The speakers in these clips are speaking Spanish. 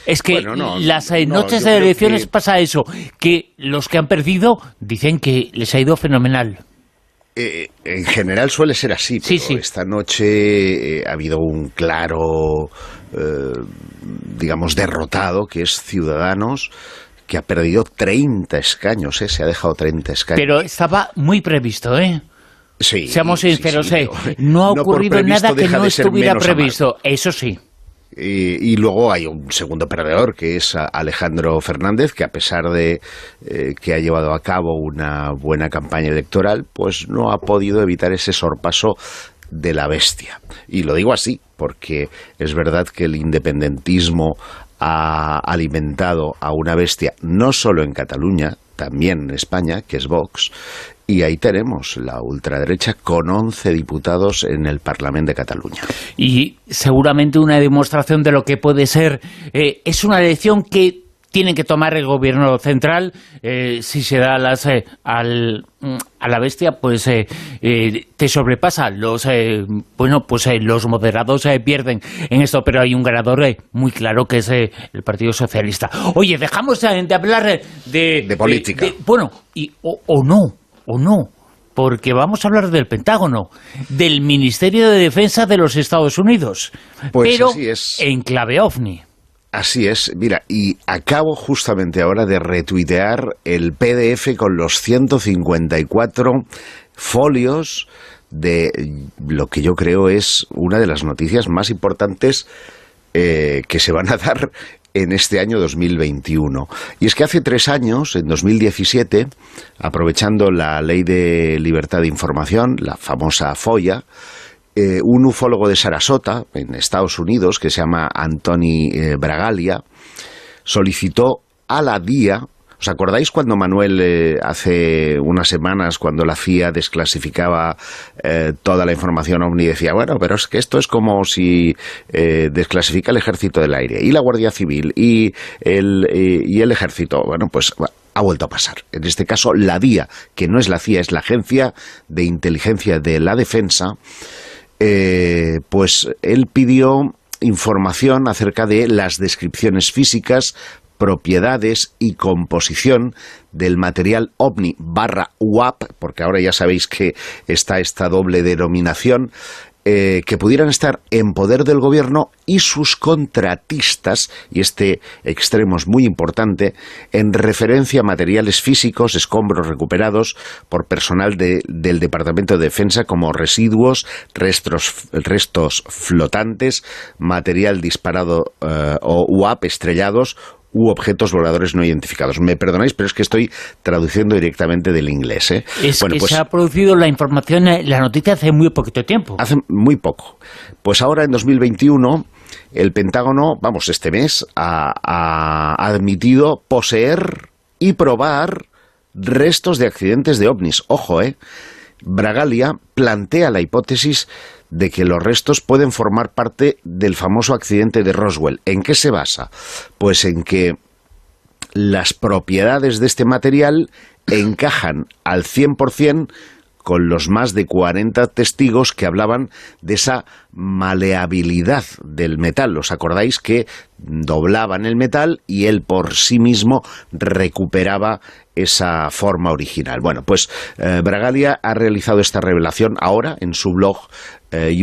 Es que Bueno, no, las no, noches yo de creo elecciones que pasa eso, que los que han perdido dicen que les ha ido fenomenal. en general suele ser así, Sí, pero sí. esta noche ha habido un claro, digamos, derrotado, que es Ciudadanos, que ha perdido 30 escaños, se ha dejado 30 Pero escaños. estaba muy previsto, ¿eh? Seamos Sí, sí, sinceros, sí, pero no ha no por ocurrido previsto nada que deja no de ser estuviera menos amargo. previsto, eso sí. Y luego hay un segundo perdedor, que es Alejandro Fernández, que a pesar de que ha llevado a cabo una buena campaña electoral, pues no ha podido evitar ese sorpaso de la bestia. Y lo digo así, porque es verdad que el independentismo ha alimentado a una bestia, no solo en Cataluña, también en España, que es Vox, y ahí tenemos la ultraderecha con 11 diputados en el Parlamento de Cataluña. Y seguramente una demostración de lo que puede ser, es una elección que tiene que tomar el gobierno central. Si se da a la bestia, pues te sobrepasa. Los moderados pierden en esto, pero hay un ganador muy claro, que es el Partido Socialista. Oye, dejamos de hablar De política. o no, porque vamos a hablar del Pentágono, del Ministerio de Defensa de los Estados Unidos, Pues pero así es. en clave OVNI. Así es, mira, y acabo justamente ahora de retuitear el PDF con los 154 folios de lo que yo creo es una de las noticias más importantes que se van a dar en este año 2021. Y es que hace 3 años, en 2017, aprovechando la Ley de Libertad de Información, la famosa FOIA, un ufólogo de Sarasota, en Estados Unidos, que se llama Anthony Bragalia, solicitó a la DIA. ¿Os acordáis cuando Manuel, hace unas semanas, cuando la CIA desclasificaba toda la información OVNI, decía, bueno, pero es que esto es como si desclasifica el Ejército del Aire y la Guardia Civil y el Ejército? Bueno, pues ha vuelto a pasar. En este caso, la DIA, que no es la CIA, es la Agencia de Inteligencia de la Defensa, pues él pidió información acerca de las descripciones físicas, propiedades y composición del material OVNI /UAP, porque ahora ya sabéis que está esta doble denominación, que pudieran estar en poder del gobierno y sus contratistas, y este extremo es muy importante, en referencia a materiales físicos, escombros recuperados por personal del Departamento de Defensa, como residuos, restos flotantes, material disparado o UAP estrellados, u objetos voladores no identificados. Me perdonáis, pero es que estoy traduciendo directamente del inglés. Se ha producido la información, la noticia hace muy poquito tiempo. Hace muy poco. Pues ahora, en 2021, el Pentágono, este mes, ha admitido poseer y probar restos de accidentes de ovnis. Ojo, Bragalia plantea la hipótesis de que los restos pueden formar parte del famoso accidente de Roswell. ¿En qué se basa? Pues en que las propiedades de este material encajan al 100% con los más de 40 testigos que hablaban de esa maleabilidad del metal. ¿Os acordáis que doblaban el metal y él por sí mismo recuperaba esa forma original? Bueno, pues Bragalia ha realizado esta revelación ahora en su blog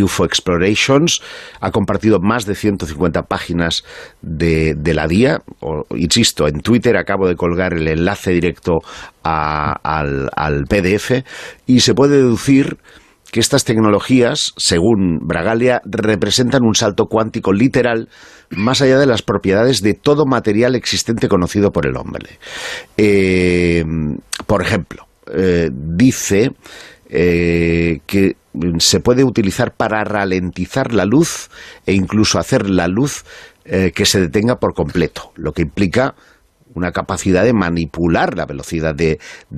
UFO Explorations. Ha compartido más de 150 páginas de la DIA. Insisto, en Twitter acabo de colgar el enlace directo al PDF, y se puede deducir que estas tecnologías, según Bragalia, representan un salto cuántico literal más allá de las propiedades de todo material existente conocido por el hombre. Por ejemplo, dice que se puede utilizar para ralentizar la luz e incluso hacer la luz que se detenga por completo, lo que implica una capacidad de manipular la velocidad de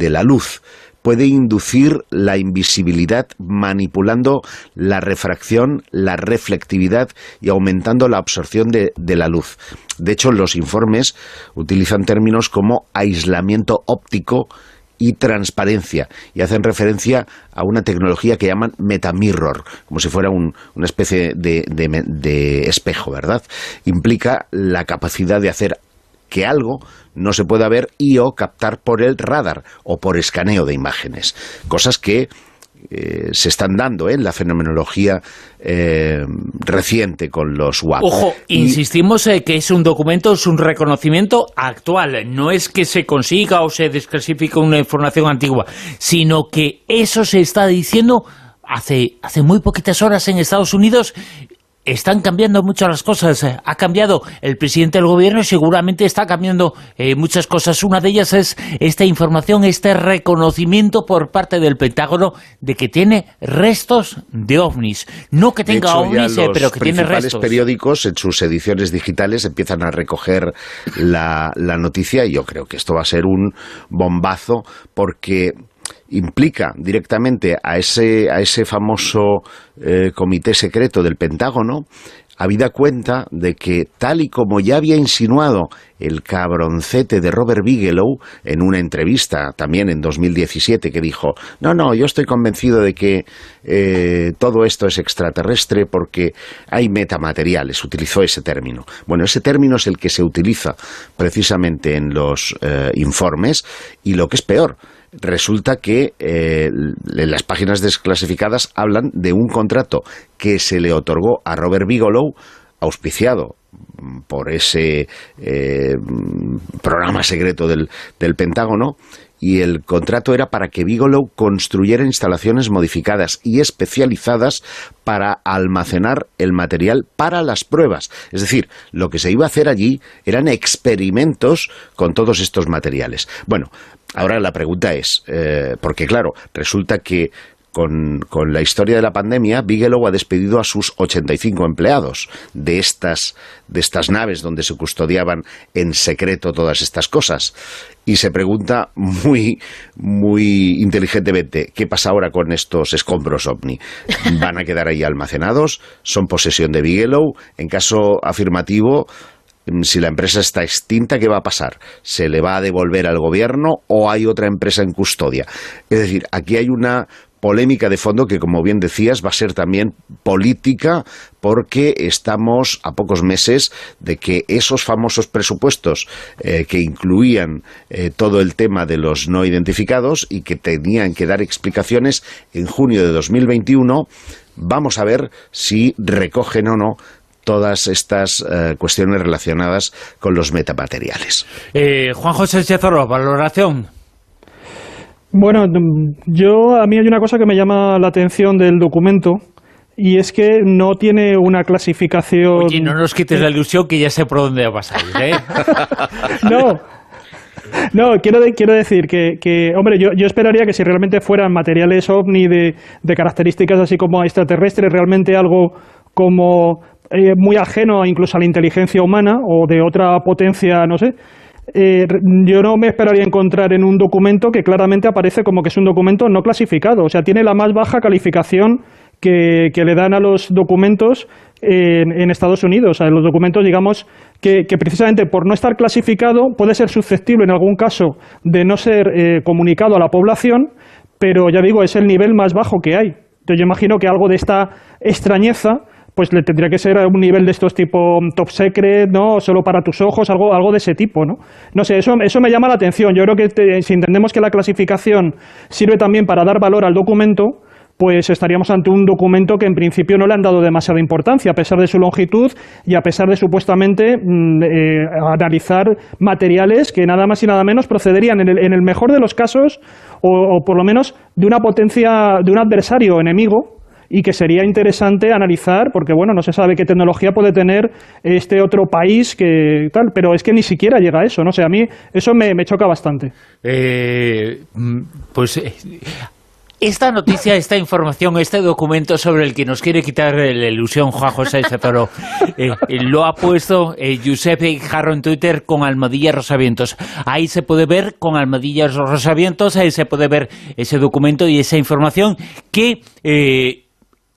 la luz. Puede inducir la invisibilidad manipulando la refracción, la reflectividad y aumentando la absorción de la luz. De hecho, los informes utilizan términos como aislamiento óptico y transparencia, y hacen referencia a una tecnología que llaman metamirror, como si fuera una especie de espejo, ¿verdad? Implica la capacidad de hacer que algo no se pueda ver y o captar por el radar o por escaneo de imágenes, cosas que se están dando en la fenomenología reciente con los WAP. Ojo, insistimos que es un documento, es un reconocimiento actual, no es que se consiga o se desclasifique una información antigua, sino que eso se está diciendo hace muy poquitas horas en Estados Unidos. Están cambiando mucho las cosas, ha cambiado el presidente del gobierno y seguramente está cambiando muchas cosas. Una de ellas es esta información, este reconocimiento por parte del Pentágono de que tiene restos de ovnis. No que tenga ovnis, pero que tiene restos. Los principales periódicos en sus ediciones digitales empiezan a recoger la noticia y yo creo que esto va a ser un bombazo porque implica directamente a ese famoso comité secreto del Pentágono, habida cuenta de que, tal y como ya había insinuado el cabroncete de Robert Bigelow en una entrevista también en 2017, que dijo, no, yo estoy convencido de que todo esto es extraterrestre porque hay metamateriales, utilizó ese término. Bueno, ese término es el que se utiliza precisamente en los informes y lo que es peor, resulta que las páginas desclasificadas hablan de un contrato que se le otorgó a Robert Bigelow, auspiciado por ese programa secreto del Pentágono, y el contrato era para que Bigelow construyera instalaciones modificadas y especializadas para almacenar el material para las pruebas. Es decir, lo que se iba a hacer allí eran experimentos con todos estos materiales. Bueno, ahora la pregunta es, porque claro, resulta que con la historia de la pandemia, Bigelow ha despedido a sus 85 empleados de estas naves donde se custodiaban en secreto todas estas cosas. Y se pregunta muy, muy inteligentemente, ¿qué pasa ahora con estos escombros OVNI? ¿Van a quedar ahí almacenados? ¿Son posesión de Bigelow? En caso afirmativo, si la empresa está extinta, ¿qué va a pasar? ¿Se le va a devolver al gobierno o hay otra empresa en custodia? Es decir, aquí hay una polémica de fondo que, como bien decías, va a ser también política porque estamos a pocos meses de que esos famosos presupuestos que incluían todo el tema de los no identificados y que tenían que dar explicaciones en junio de 2021, vamos a ver si recogen o no todas estas cuestiones relacionadas con los metamateriales. Juan José Chezoro, valoración. Bueno, a mí hay una cosa que me llama la atención del documento y es que no tiene una clasificación... Oye, no nos quites la ilusión que ya sé por dónde va a pasar, ¿eh? No, quiero decir que hombre, yo esperaría que si realmente fueran materiales OVNI de características así como extraterrestres, realmente algo como muy ajeno incluso a la inteligencia humana o de otra potencia, no sé... yo no me esperaría encontrar en un documento que claramente aparece como que es un documento no clasificado. O sea, tiene la más baja calificación que le dan a los documentos en Estados Unidos. O sea, los documentos, digamos, que precisamente por no estar clasificado puede ser susceptible en algún caso de no ser comunicado a la población, pero ya digo, es el nivel más bajo que hay. Entonces yo imagino que algo de esta extrañeza pues le tendría que ser a un nivel de estos tipo top secret, ¿no? Solo para tus ojos, algo de ese tipo, ¿no? No sé, eso me llama la atención. Yo creo que si entendemos que la clasificación sirve también para dar valor al documento, pues estaríamos ante un documento que en principio no le han dado demasiada importancia, a pesar de su longitud y a pesar de supuestamente analizar materiales que nada más y nada menos procederían en el mejor de los casos, o por lo menos de una potencia, de un adversario enemigo, y que sería interesante analizar, porque bueno, no se sabe qué tecnología puede tener este otro país que tal, pero es que ni siquiera llega a eso, no sé, a mí eso me choca bastante. Esta noticia, esta información, este documento sobre el que nos quiere quitar la ilusión Juan José Chezoro, lo ha puesto Josep Guijarro en Twitter con almohadilla Rosavientos. Ahí se puede ver con almohadillas Rosavientos, ahí se puede ver ese documento y esa información que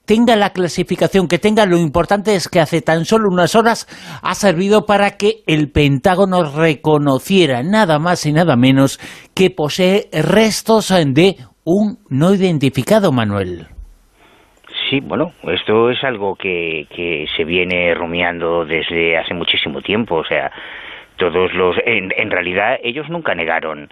tenga la clasificación que tenga, lo importante es que hace tan solo unas horas ha servido para que el Pentágono reconociera nada más y nada menos que posee restos de un no identificado, Manuel. Sí, bueno, esto es algo que se viene rumiando desde hace muchísimo tiempo. O sea, en realidad ellos nunca negaron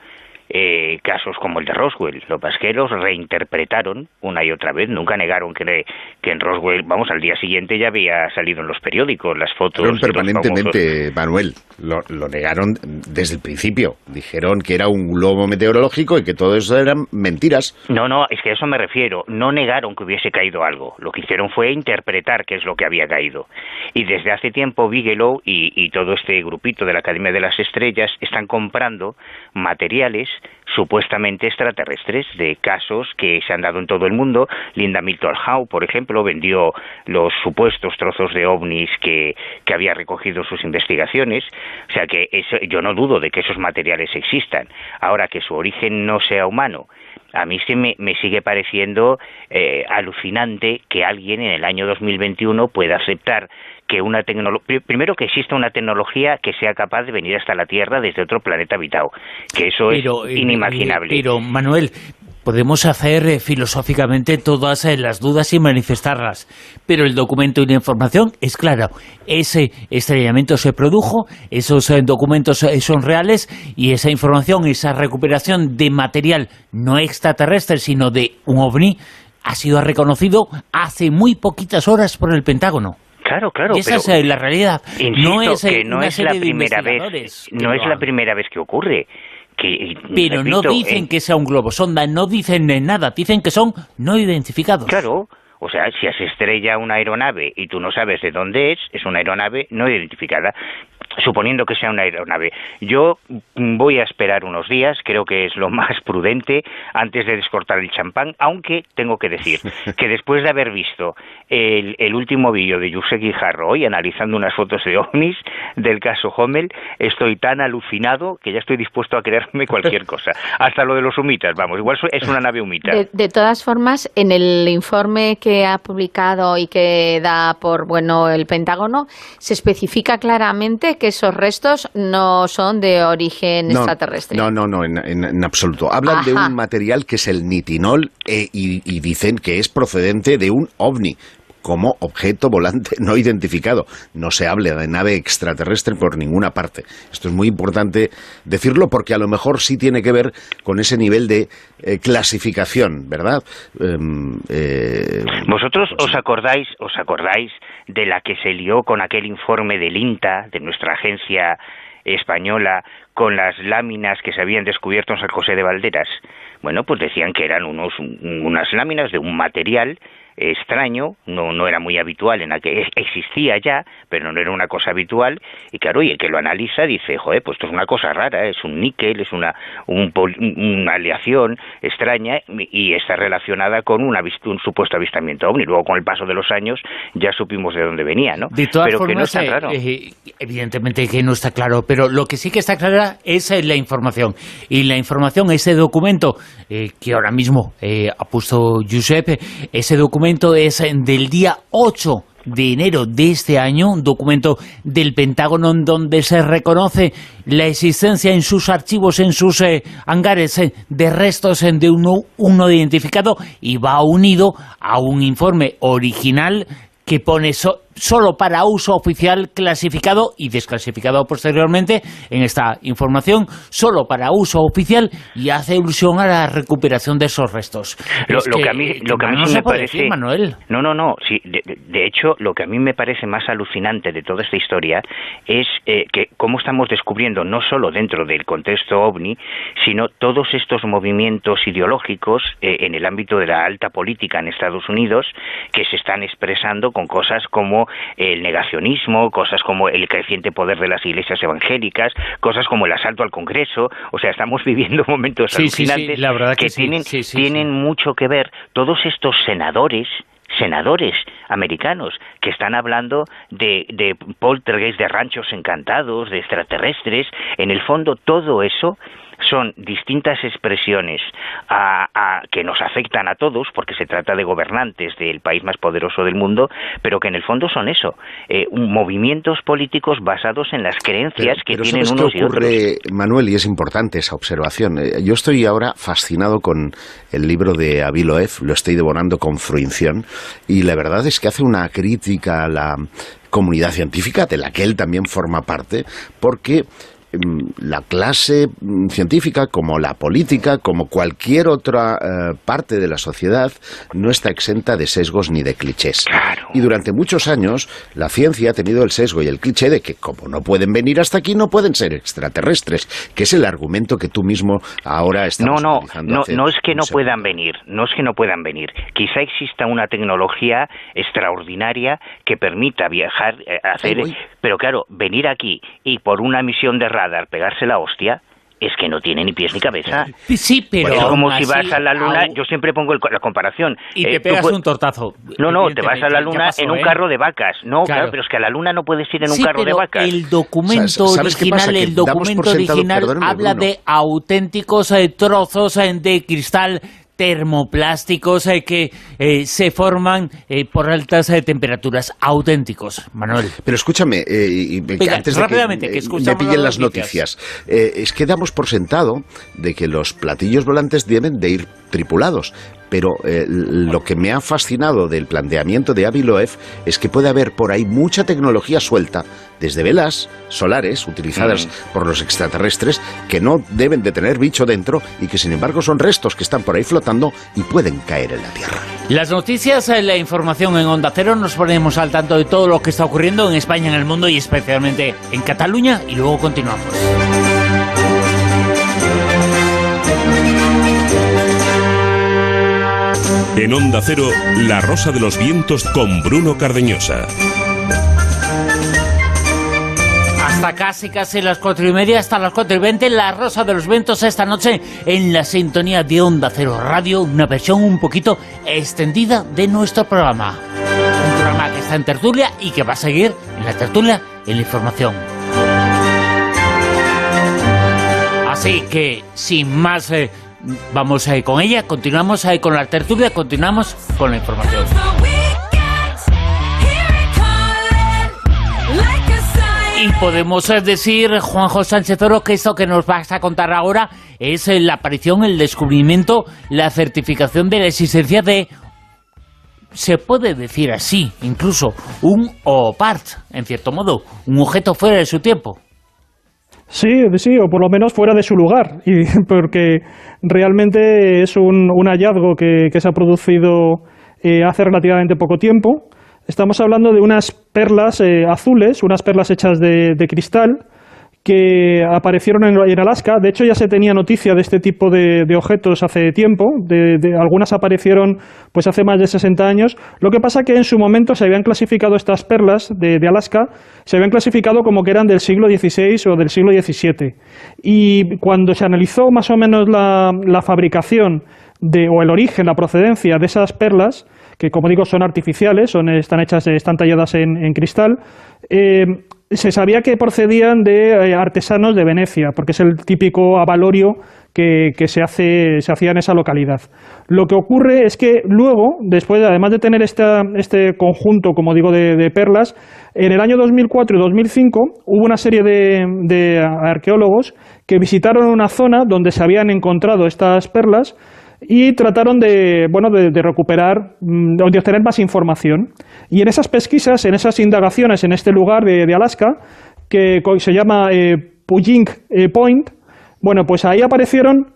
casos como el de Roswell. Lo que pasa es que los reinterpretaron una y otra vez. Nunca negaron que en Roswell, vamos, al día siguiente ya había salido en los periódicos las fotos. Pero permanentemente, Manuel, lo negaron desde el principio. Dijeron que era un globo meteorológico y que todo eso eran mentiras. No, es que a eso me refiero. No negaron que hubiese caído algo. Lo que hicieron fue interpretar qué es lo que había caído. Y desde hace tiempo Bigelow y todo este grupito de la Academia de las Estrellas están comprando materiales supuestamente extraterrestres de casos que se han dado en todo el mundo. Linda Moulton Howe, por ejemplo, vendió los supuestos trozos de ovnis que había recogido sus investigaciones. O sea que yo no dudo de que esos materiales existan. Ahora, que su origen no sea humano, a mí sí me sigue pareciendo alucinante que alguien en el año 2021 pueda aceptar que primero que exista una tecnología que sea capaz de venir hasta la Tierra desde otro planeta habitado, que eso es inimaginable. Pero, Manuel, podemos hacer filosóficamente todas las dudas y manifestarlas, pero el documento y la información es clara. Ese estrellamiento se produjo, esos documentos son reales y esa información, esa recuperación de material no extraterrestre, sino de un ovni, ha sido reconocido hace muy poquitas horas por el Pentágono. Claro, y esa es la realidad. Insisto, no es la primera vez que ocurre. Pero repito, no dicen que sea un globo sonda, no dicen nada, dicen que son no identificados. Claro, o sea, si se estrella una aeronave y tú no sabes de dónde es una aeronave no identificada. Suponiendo que sea una aeronave. Yo voy a esperar unos días, creo que es lo más prudente, antes de descortar el champán, aunque tengo que decir que después de haber visto el último vídeo de Josep Guijarro hoy analizando unas fotos de ovnis del caso Hommel, estoy tan alucinado que ya estoy dispuesto a creerme cualquier cosa. Hasta lo de los humitas, vamos, igual es una nave humita. De todas formas, en el informe que ha publicado y que da por bueno el Pentágono, se especifica claramente que esos restos no son de origen extraterrestre. No, en absoluto. Hablan de un material que es el nitinol y dicen que es procedente de un ovni como objeto volante no identificado. No se habla de nave extraterrestre por ninguna parte. Esto es muy importante decirlo porque a lo mejor sí tiene que ver con ese nivel de clasificación, ¿verdad? ¿Vosotros os acordáis de la que se lió con aquel informe del INTA, de nuestra agencia española, con las láminas que se habían descubierto en San José de Valderas? Bueno, pues decían que eran unas láminas de un material extraño, no era muy habitual, existía ya, pero no era una cosa habitual, y claro, y el que lo analiza dice, joder, pues esto es una cosa rara, es un níquel, es una aleación extraña, y está relacionada con un supuesto avistamiento ovni. Luego, con el paso de los años, ya supimos de dónde venía, ¿no? De todas pero formas, que no está claro. Evidentemente que no está claro, pero lo que sí que está clara es la información, y la información, ese documento que ahora mismo ha puesto Josep, ese documento es del día 8 de enero de este año, un documento del Pentágono en donde se reconoce la existencia en sus archivos, en sus hangares, de restos de un no identificado, y va unido a un informe original que pone solo para uso oficial, clasificado y desclasificado posteriormente en esta información, solo para uso oficial, y hace ilusión a la recuperación de esos restos. Lo que a mí no sí se me puede parece, decir, Manuel. No, sí, de hecho, lo que a mí me parece más alucinante de toda esta historia es que cómo estamos descubriendo, no solo dentro del contexto OVNI, sino todos estos movimientos ideológicos en el ámbito de la alta política en Estados Unidos, que se están expresando con cosas como el negacionismo, cosas como el creciente poder de las iglesias evangélicas, cosas como el asalto al Congreso. O sea, estamos viviendo momentos alucinantes la verdad que tienen mucho que ver. Todos estos senadores americanos que están hablando de poltergeist, de ranchos encantados, de extraterrestres, en el fondo todo eso son distintas expresiones que nos afectan a todos, porque se trata de gobernantes del país más poderoso del mundo, pero que en el fondo son eso, movimientos políticos basados en las creencias que tienen unos y otros. Manuel, y es importante esa observación. Yo estoy ahora fascinado con el libro de Avi Loeb, lo estoy devorando con fruición, y la verdad es que hace una crítica a la comunidad científica, de la que él también forma parte, porque la clase científica, como la política, como cualquier otra parte de la sociedad, no está exenta de sesgos ni de clichés. Claro. Y durante muchos años la ciencia ha tenido el sesgo y el cliché de que como no pueden venir hasta aquí, no pueden ser extraterrestres, que es el argumento que tú mismo ahora estás utilizando. No es que no puedan venir, no es que no puedan venir. Quizá exista una tecnología extraordinaria que permita viajar, pero claro, venir aquí y por una misión de radar pegarse la hostia, es que no tiene ni pies ni cabeza. Sí, pero es como si vas a la luna, yo siempre pongo la comparación. Y te pegas un tortazo. No, te vas a la luna en un carro de vacas. No, claro, pero es que a la luna no puedes ir en un carro de vacas. El documento original habla de auténticos trozos de cristal termoplásticos que se forman por altas temperaturas, auténticos, Manuel. Pero escúchame, antes de rápidamente, que me pillen las noticias, es que damos por sentado de que los platillos volantes deben de ir tripulados, pero lo que me ha fascinado del planteamiento de Avi Loeb es que puede haber por ahí mucha tecnología suelta, desde velas solares utilizadas por los extraterrestres, que no deben de tener bicho dentro y que sin embargo son restos que están por ahí flotando y pueden caer en la Tierra. Las noticias, la información en Onda Cero, nos ponemos al tanto de todo lo que está ocurriendo en España, en el mundo y especialmente en Cataluña, y luego continuamos. En Onda Cero, La Rosa de los Vientos con Bruno Cardeñosa. Hasta casi las 4:30, hasta las 4:20, La Rosa de los Vientos esta noche en la sintonía de Onda Cero Radio, una versión un poquito extendida de nuestro programa. Un programa que está en tertulia y que va a seguir en la tertulia en la información. Así que, sin más, vamos con ella, continuamos con la tertulia, continuamos con la información. Y podemos decir, Juanjo Sánchez Oro, que esto que nos vas a contar ahora es la aparición, el descubrimiento, la certificación de la existencia de, se puede decir así, incluso un OPART, en cierto modo, un objeto fuera de su tiempo. Sí, o por lo menos fuera de su lugar, y porque realmente es un hallazgo que se ha producido hace relativamente poco tiempo. Estamos hablando de unas perlas azules, unas perlas hechas de cristal, que aparecieron en Alaska. De hecho, ya se tenía noticia de este tipo de objetos hace tiempo. Algunas aparecieron pues hace más de 60 años. Lo que pasa que en su momento se habían clasificado estas perlas de Alaska, se habían clasificado como que eran del siglo XVI o del siglo XVII. Y cuando se analizó más o menos la fabricación o el origen, la procedencia de esas perlas, que como digo son artificiales, están talladas en cristal, se sabía que procedían de artesanos de Venecia, porque es el típico avalorio que se hacía en esa localidad. Lo que ocurre es que luego, después, además de tener este conjunto, como digo, de perlas, en el año 2004 y 2005 hubo una serie de arqueólogos que visitaron una zona donde se habían encontrado estas perlas y trataron de recuperar, de obtener más información. Y en esas pesquisas, en esas indagaciones en este lugar de Alaska, que se llama Puying Point, bueno, pues ahí aparecieron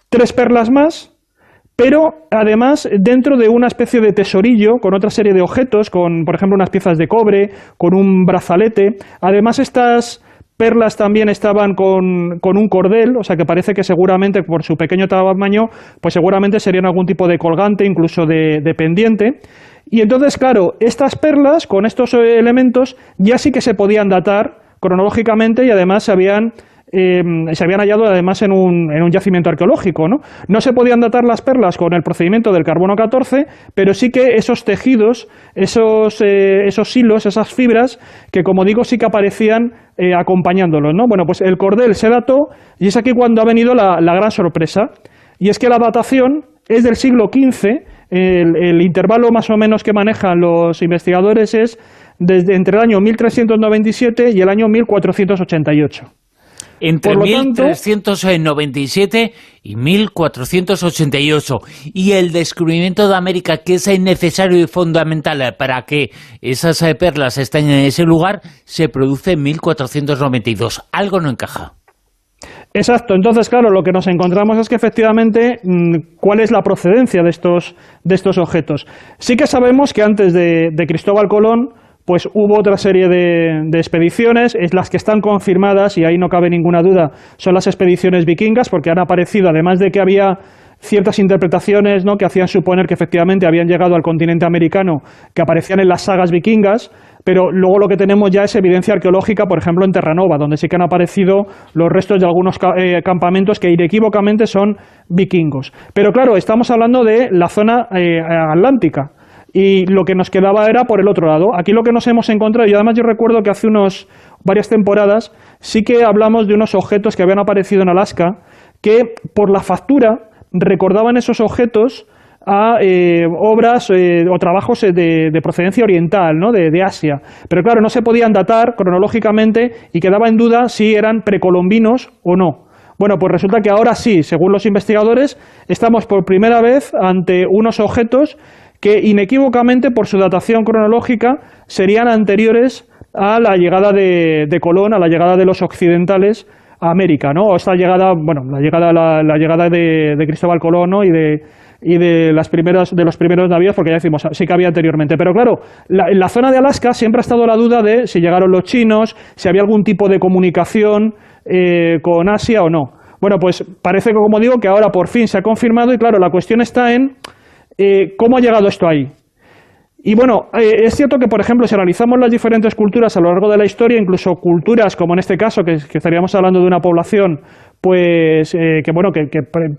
3 perlas más, pero además dentro de una especie de tesorillo con otra serie de objetos, con, por ejemplo, unas piezas de cobre, con un brazalete. Además, estas perlas también estaban con un cordel, o sea que parece que seguramente por su pequeño tamaño, pues seguramente serían algún tipo de colgante, incluso de pendiente. Y entonces, claro, estas perlas con estos elementos ya sí que se podían datar cronológicamente y además se habían se habían hallado además en un yacimiento arqueológico, ¿no? No se podían datar las perlas con el procedimiento del carbono 14, pero sí que esos tejidos, esos hilos, esas fibras, que como digo sí que aparecían acompañándolos, ¿no? Bueno, pues el cordel se dató y es aquí cuando ha venido la gran sorpresa. Y es que la datación es del siglo XV, el intervalo más o menos que manejan los investigadores es entre el año 1397 y el año 1488. Entre 1397 y 1488. Y el descubrimiento de América, que es necesario y fundamental para que esas perlas estén en ese lugar, se produce en 1492. Algo no encaja. Exacto. Entonces, claro, lo que nos encontramos es que efectivamente, ¿cuál es la procedencia de estos objetos? Sí que sabemos que antes de Cristóbal Colón, pues hubo otra serie de expediciones, es las que están confirmadas, y ahí no cabe ninguna duda, son las expediciones vikingas, porque han aparecido, además de que había ciertas interpretaciones, ¿no?, que hacían suponer que efectivamente habían llegado al continente americano, que aparecían en las sagas vikingas, pero luego lo que tenemos ya es evidencia arqueológica, por ejemplo en Terranova, donde sí que han aparecido los restos de algunos campamentos que inequívocamente son vikingos. Pero claro, estamos hablando de la zona atlántica, y lo que nos quedaba era por el otro lado. Aquí lo que nos hemos encontrado, y además yo recuerdo que hace varias temporadas sí que hablamos de unos objetos que habían aparecido en Alaska, que por la factura recordaban esos objetos a obras o trabajos de procedencia oriental, ¿no?, de Asia. Pero claro, no se podían datar cronológicamente y quedaba en duda si eran precolombinos o no. Bueno, pues resulta que ahora sí, según los investigadores, estamos por primera vez ante unos objetos que inequívocamente por su datación cronológica serían anteriores a la llegada de Colón, a la llegada de los occidentales a América, ¿no? O esta llegada, bueno, la llegada de Cristóbal Colón, ¿no?, y de los primeros navíos, porque ya decimos, sí que había anteriormente. Pero claro, en la zona de Alaska siempre ha estado la duda de si llegaron los chinos, si había algún tipo de comunicación con Asia o no. Bueno, pues parece que, como digo, que ahora por fin se ha confirmado, y claro, la cuestión está en ¿cómo ha llegado esto ahí? Y bueno, es cierto que, por ejemplo, si analizamos las diferentes culturas a lo largo de la historia, incluso culturas como en este caso, que estaríamos hablando de una población pues que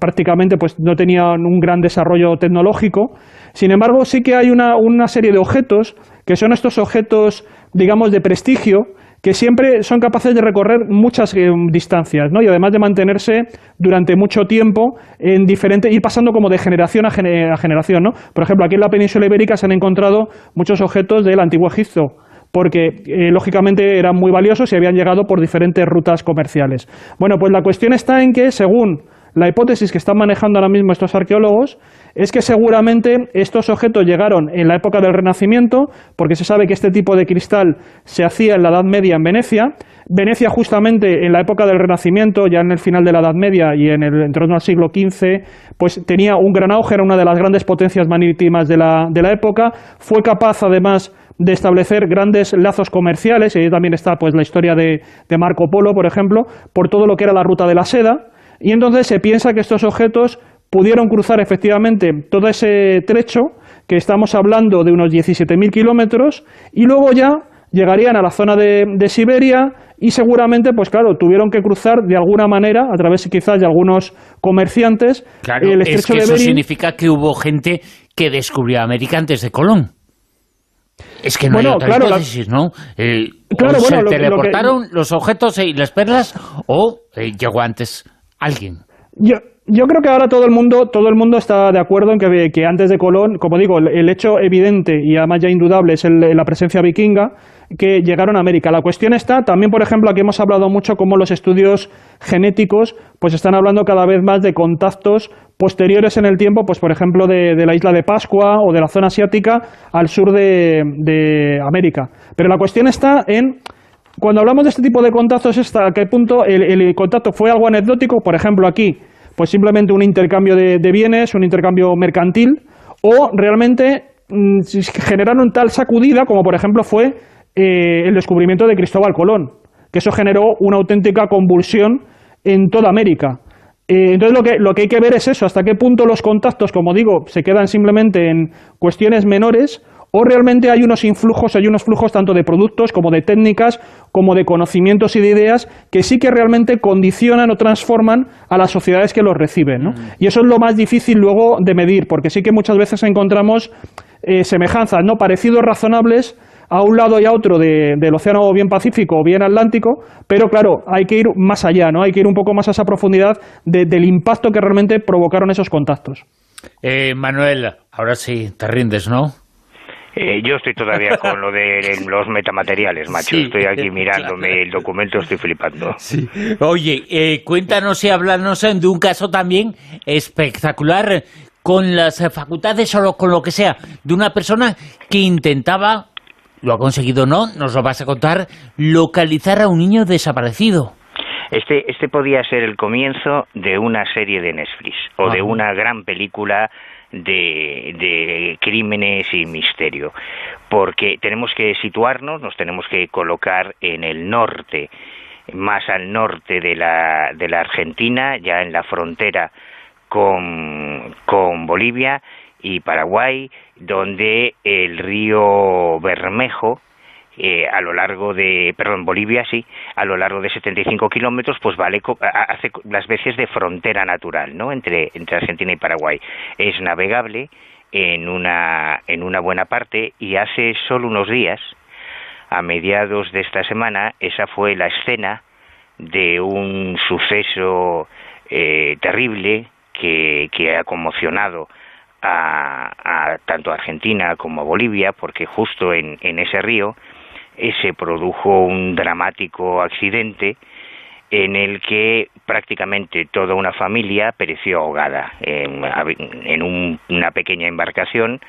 prácticamente pues no tenía un gran desarrollo tecnológico, sin embargo sí que hay una serie de objetos que son estos objetos, digamos, de prestigio, que siempre son capaces de recorrer muchas distancias, ¿no? Y además de mantenerse durante mucho tiempo en ir pasando como de generación a generación, ¿no? Por ejemplo, aquí en la península ibérica se han encontrado muchos objetos del Antiguo Egipto, porque lógicamente eran muy valiosos y habían llegado por diferentes rutas comerciales. Bueno, pues la cuestión está en que, según la hipótesis que están manejando ahora mismo estos arqueólogos, es que seguramente estos objetos llegaron en la época del Renacimiento, porque se sabe que este tipo de cristal se hacía en la Edad Media en Venecia. Venecia, justamente en la época del Renacimiento, ya en el final de la Edad Media y en torno al siglo XV, pues tenía un gran auge, era una de las grandes potencias marítimas de la época. Fue capaz, además, de establecer grandes lazos comerciales, y ahí también está pues la historia de Marco Polo, por ejemplo, por todo lo que era la ruta de la seda. Y entonces se piensa que estos objetos pudieron cruzar efectivamente todo ese trecho, que estamos hablando de unos 17.000 kilómetros, y luego ya llegarían a la zona de Siberia, y seguramente, pues claro, tuvieron que cruzar de alguna manera, a través quizás de algunos comerciantes, claro, el estrecho es que de eso Bering. significa que hubo gente que descubrió América antes de Colón. Es que no hay otra hipótesis, ¿no? Claro, se bueno, teleportaron los objetos y las perlas, o llegó antes alguien. Yo creo que ahora todo el mundo está de acuerdo en que antes de Colón, como digo, el hecho evidente y además ya indudable es la presencia vikinga, que llegaron a América. La cuestión está también, por ejemplo, aquí hemos hablado mucho cómo los estudios genéticos pues están hablando cada vez más de contactos posteriores en el tiempo, pues por ejemplo de la isla de Pascua o de la zona asiática al sur de América. Pero la cuestión está en, cuando hablamos de este tipo de contactos, hasta qué punto el contacto fue algo anecdótico, por ejemplo aquí, pues simplemente un intercambio de bienes, un intercambio mercantil, o realmente generaron tal sacudida como por ejemplo fue el descubrimiento de Cristóbal Colón, que eso generó una auténtica convulsión en toda América. Entonces lo que hay que ver es eso, hasta qué punto los contactos, como digo, se quedan simplemente en cuestiones menores, o realmente hay unos flujos tanto de productos como de técnicas, como de conocimientos y de ideas que sí que realmente condicionan o transforman a las sociedades que los reciben, ¿no? Y eso es lo más difícil luego de medir, porque sí que muchas veces encontramos semejanzas, ¿no? Parecidos razonables a un lado y a otro del océano bien Pacífico o bien Atlántico, pero claro, hay que ir más allá, ¿no? Hay que ir un poco más a esa profundidad del impacto que realmente provocaron esos contactos. Manuel, ahora sí, te rindes, ¿no? Yo estoy todavía con lo de los metamateriales, macho. Sí, estoy aquí mirándome claro. El documento, estoy flipando. Sí. Oye, cuéntanos y háblanos de un caso también espectacular con las facultades o con lo que sea, de una persona que intentaba, lo ha conseguido o no, nos lo vas a contar, localizar a un niño desaparecido. Este podía ser el comienzo de una serie de Netflix o de una gran película de crímenes y misterio, porque tenemos que situarnos, nos tenemos que colocar en el norte, más al norte de la Argentina, ya en la frontera con Bolivia y Paraguay, donde el río Bermejo, a lo largo de, Bolivia, sí, a lo largo de 75 kilómetros, pues hace las veces de frontera natural, ¿no? Entre Argentina y Paraguay. Es navegable en una buena parte, y hace solo unos días, a mediados de esta semana, esa fue la escena de un suceso terrible que ha conmocionado a tanto a Argentina como a Bolivia, porque justo en ese río se produjo un dramático accidente en el que prácticamente toda una familia pereció ahogada en una pequeña embarcación.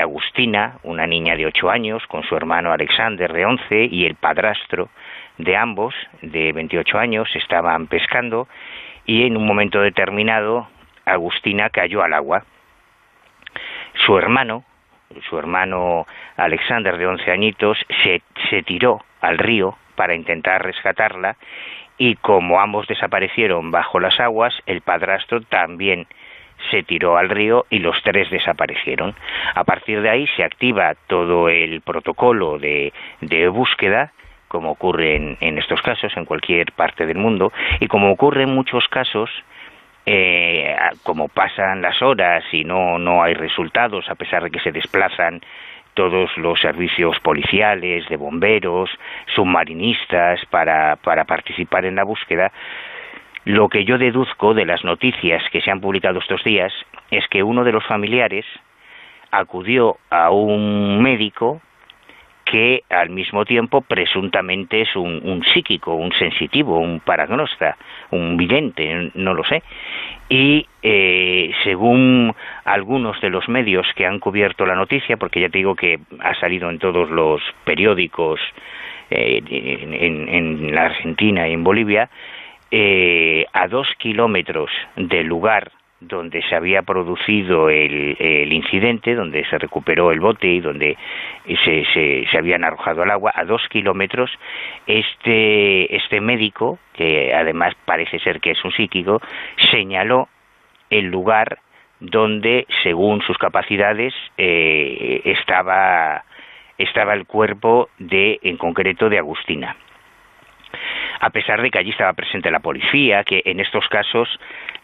Agustina, una niña de 8 años, con su hermano Alexander de 11 y el padrastro de ambos, de 28 años, estaban pescando, y en un momento determinado Agustina cayó al agua. Su hermano Alexander, de 11 añitos, se tiró al río para intentar rescatarla, y como ambos desaparecieron bajo las aguas, el padrastro también se tiró al río y los tres desaparecieron. A partir de ahí se activa todo el protocolo de búsqueda, como ocurre en estos casos en cualquier parte del mundo, y como ocurre en muchos casos, como pasan las horas y no hay resultados, a pesar de que se desplazan todos los servicios policiales, de bomberos, submarinistas para participar en la búsqueda, lo que yo deduzco de las noticias que se han publicado estos días es que uno de los familiares acudió a un médico que al mismo tiempo presuntamente es un psíquico, un sensitivo, un paragnosta, un vidente, no lo sé. Y según algunos de los medios que han cubierto la noticia, porque ya te digo que ha salido en todos los periódicos en la Argentina y en Bolivia, a 2 kilómetros del lugar donde se había producido el incidente, donde se recuperó el bote y donde se habían arrojado al agua, a 2 kilómetros, este médico, que además parece ser que es un psíquico, señaló el lugar donde, según sus capacidades, estaba el cuerpo en concreto de Agustina. A pesar de que allí estaba presente la policía, que en estos casos,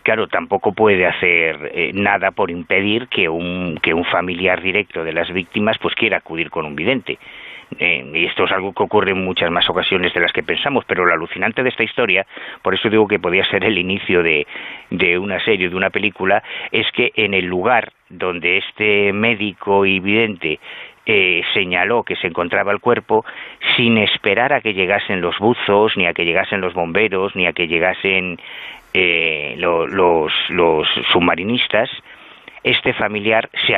claro, tampoco puede hacer nada por impedir que un familiar directo de las víctimas pues quiera acudir con un vidente. Y esto es algo que ocurre en muchas más ocasiones de las que pensamos, pero lo alucinante de esta historia, por eso digo que podía ser el inicio de una serie, de una película, es que en el lugar donde este médico y vidente señaló que se encontraba el cuerpo, sin esperar a que llegasen los buzos, ni a que llegasen los bomberos, ni a que llegasen los submarinistas, este familiar se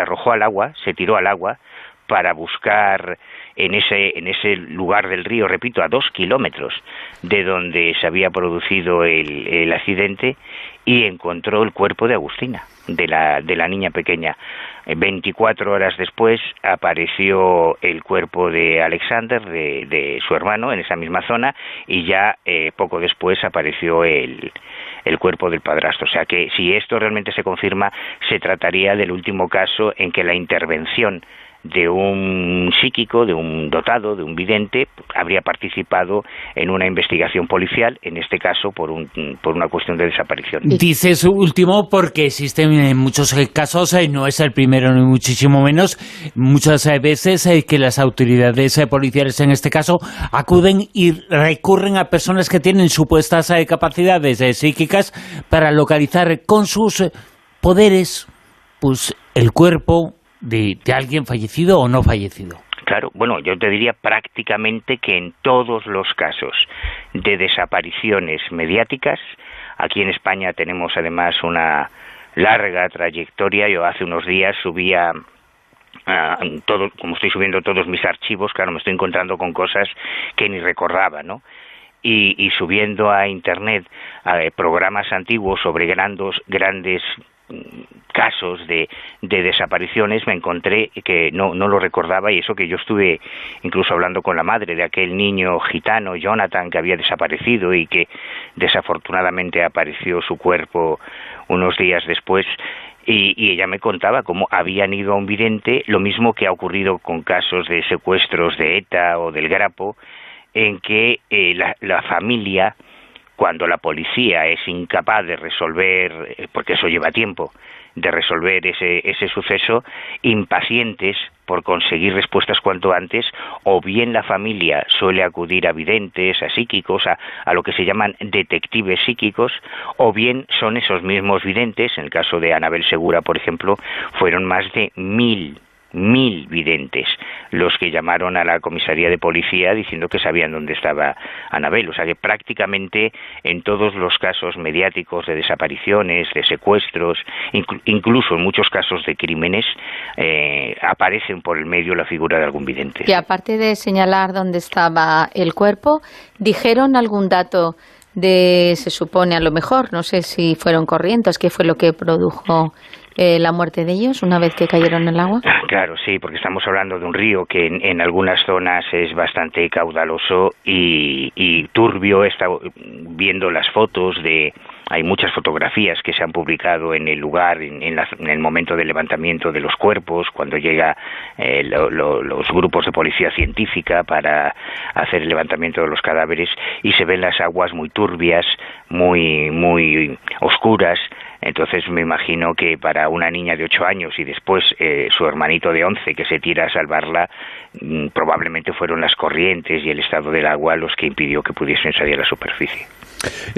arrojó al agua, se tiró al agua para buscar en ese lugar del río, repito, a 2 kilómetros de donde se había producido el accidente, y encontró el cuerpo de Agustina, de la niña pequeña. 24 horas después apareció el cuerpo de Alexander, de su hermano, en esa misma zona, y ya poco después apareció el el cuerpo del padrastro. O sea que si esto realmente se confirma, se trataría del último caso en que la intervención de un psíquico, de un dotado, de un vidente, habría participado en una investigación policial, en este caso por una cuestión de desaparición. Dice su último porque existen en muchos casos, no es el primero ni muchísimo menos, muchas veces que las autoridades policiales en este caso acuden y recurren a personas que tienen supuestas capacidades psíquicas para localizar con sus poderes pues el cuerpo de alguien fallecido o no fallecido. Claro, bueno, yo te diría prácticamente que en todos los casos de desapariciones mediáticas, aquí en España tenemos además una larga trayectoria. Yo hace unos días subía como estoy subiendo todos mis archivos, claro, me estoy encontrando con cosas que ni recordaba, ¿no? Y subiendo a internet programas antiguos sobre grandes casos de desapariciones, me encontré que no lo recordaba, y eso que yo estuve incluso hablando con la madre de aquel niño gitano, Jonathan, que había desaparecido y que desafortunadamente apareció su cuerpo unos días después, y ella me contaba cómo habían ido a un vidente, lo mismo que ha ocurrido con casos de secuestros de ETA o del Grapo, en que la familia, cuando la policía es incapaz de resolver, porque eso lleva tiempo, de resolver ese suceso, impacientes por conseguir respuestas cuanto antes, o bien la familia suele acudir a videntes, a psíquicos, a lo que se llaman detectives psíquicos, o bien son esos mismos videntes. En el caso de Anabel Segura, por ejemplo, fueron más de 1000 videntes los que llamaron a la comisaría de policía diciendo que sabían dónde estaba Anabel. O sea que prácticamente en todos los casos mediáticos de desapariciones, de secuestros, incluso en muchos casos de crímenes, aparecen por el medio la figura de algún vidente. Y aparte de señalar dónde estaba el cuerpo, ¿dijeron algún dato se supone, a lo mejor, no sé si fueron corrientes, qué fue lo que produjo la muerte de ellos una vez que cayeron en el agua? Claro, sí, porque estamos hablando de un río que en algunas zonas es bastante caudaloso y turbio. He estado viendo las fotos hay muchas fotografías que se han publicado en el lugar, en el momento del levantamiento de los cuerpos, cuando llega los grupos de policía científica para hacer el levantamiento de los cadáveres, y se ven las aguas muy turbias, muy oscuras. Entonces me imagino que para una niña de 8 años y después su hermanito de 11 que se tira a salvarla, probablemente fueron las corrientes y el estado del agua los que impidió que pudiesen salir a la superficie.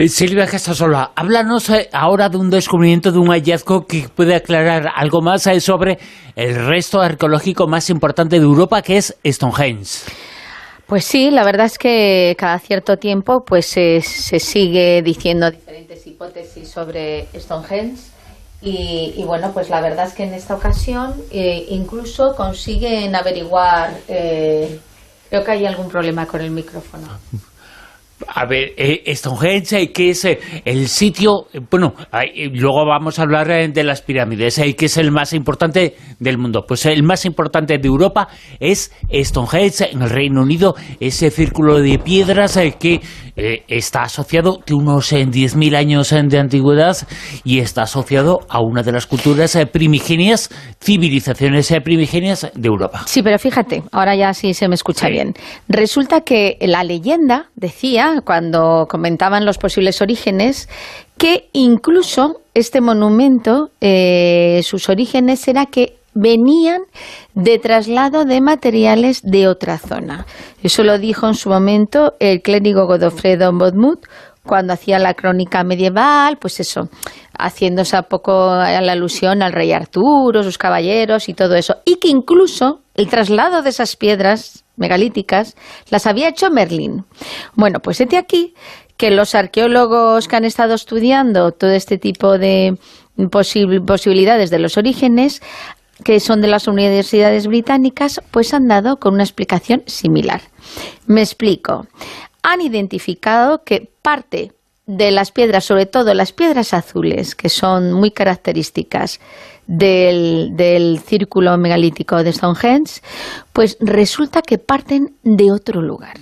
Silvia Casasola, háblanos ahora de un descubrimiento, de un hallazgo que puede aclarar algo más sobre el resto arqueológico más importante de Europa, que es Stonehenge. Pues sí, la verdad es que cada cierto tiempo pues se sigue diciendo diferentes hipótesis sobre Stonehenge y bueno, pues la verdad es que en esta ocasión incluso consiguen averiguar, creo que hay algún problema con el micrófono. A ver, Stonehenge, que es el sitio, bueno, luego vamos a hablar de las pirámides, que es el más importante del mundo. Pues el más importante de Europa es Stonehenge, en el Reino Unido, ese círculo de piedras que está asociado, de unos 10.000 años de antigüedad, y está asociado a una de las culturas primigenias, civilizaciones primigenias de Europa. Sí, pero fíjate, ahora ya sí se me escucha bien. Resulta que la leyenda decía, cuando comentaban los posibles orígenes, que incluso este monumento, sus orígenes era que venían de traslado de materiales de otra zona. Eso lo dijo en su momento el clérigo Godofredo Bodmut cuando hacía la crónica medieval, pues eso, haciéndose un poco a la alusión al rey Arturo, sus caballeros y todo eso. Y que incluso el traslado de esas piedras megalíticas las había hecho Merlín. Bueno, pues este aquí que los arqueólogos que han estado estudiando todo este tipo de posibilidades de los orígenes, que son de las universidades británicas, pues han dado con una explicación similar. Me explico. Han identificado que parte de las piedras, sobre todo las piedras azules, que son muy características del círculo megalítico de Stonehenge, pues resulta que parten de otro lugar.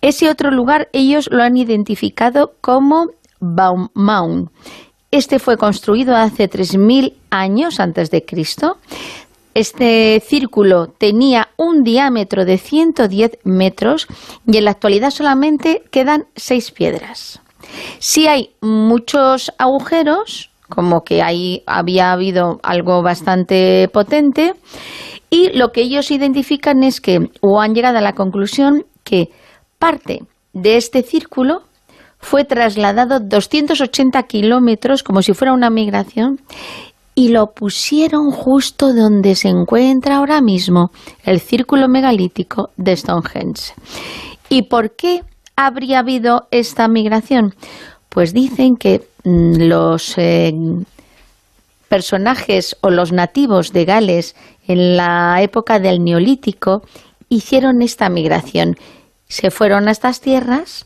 Ese otro lugar ellos lo han identificado como Mound. Este fue construido hace 3.000 años antes de Cristo. Este círculo tenía un diámetro de 110 metros y en la actualidad solamente quedan 6 piedras. Sí hay muchos agujeros, como que ahí había habido algo bastante potente, y lo que ellos identifican es que, o han llegado a la conclusión, que parte de este círculo fue trasladado 280 kilómetros, como si fuera una migración, y lo pusieron justo donde se encuentra ahora mismo el círculo megalítico de Stonehenge. ¿Y por qué habría habido esta migración? Pues dicen que los personajes o los nativos de Gales en la época del Neolítico hicieron esta migración. Se fueron a estas tierras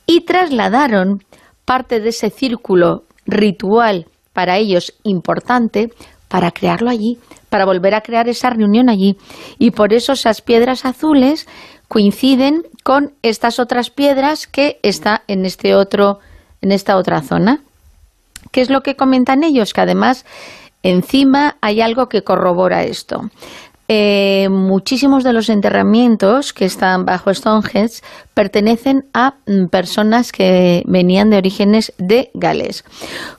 y trasladaron parte de ese círculo ritual para ellos importante, para crearlo allí, para volver a crear esa reunión allí. Y por eso esas piedras azules coinciden con estas otras piedras que está en esta otra zona. ¿Qué es lo que comentan ellos? Que además encima hay algo que corrobora esto. Muchísimos de los enterramientos que están bajo Stonehenge pertenecen a personas que venían de orígenes de Gales,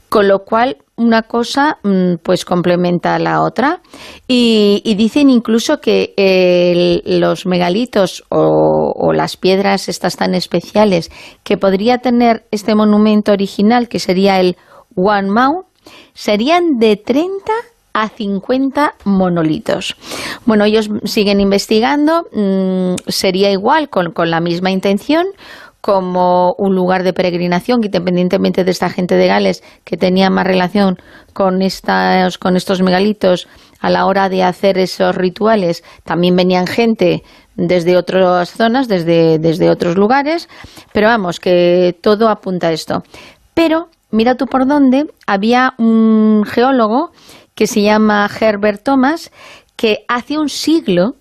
con lo cual una cosa pues complementa a la otra, y dicen incluso que los megalitos o las piedras estas tan especiales que podría tener este monumento original, que sería el One Mound, serían de 30 a 50 monolitos. Bueno, ellos siguen investigando, sería igual, con la misma intención, como un lugar de peregrinación, que independientemente de esta gente de Gales que tenía más relación con estos megalitos a la hora de hacer esos rituales, también venían gente desde otras zonas, desde otros lugares, pero vamos, que todo apunta a esto. Pero mira tú por dónde, había un geólogo que se llama Herbert Thomas, que hace un siglo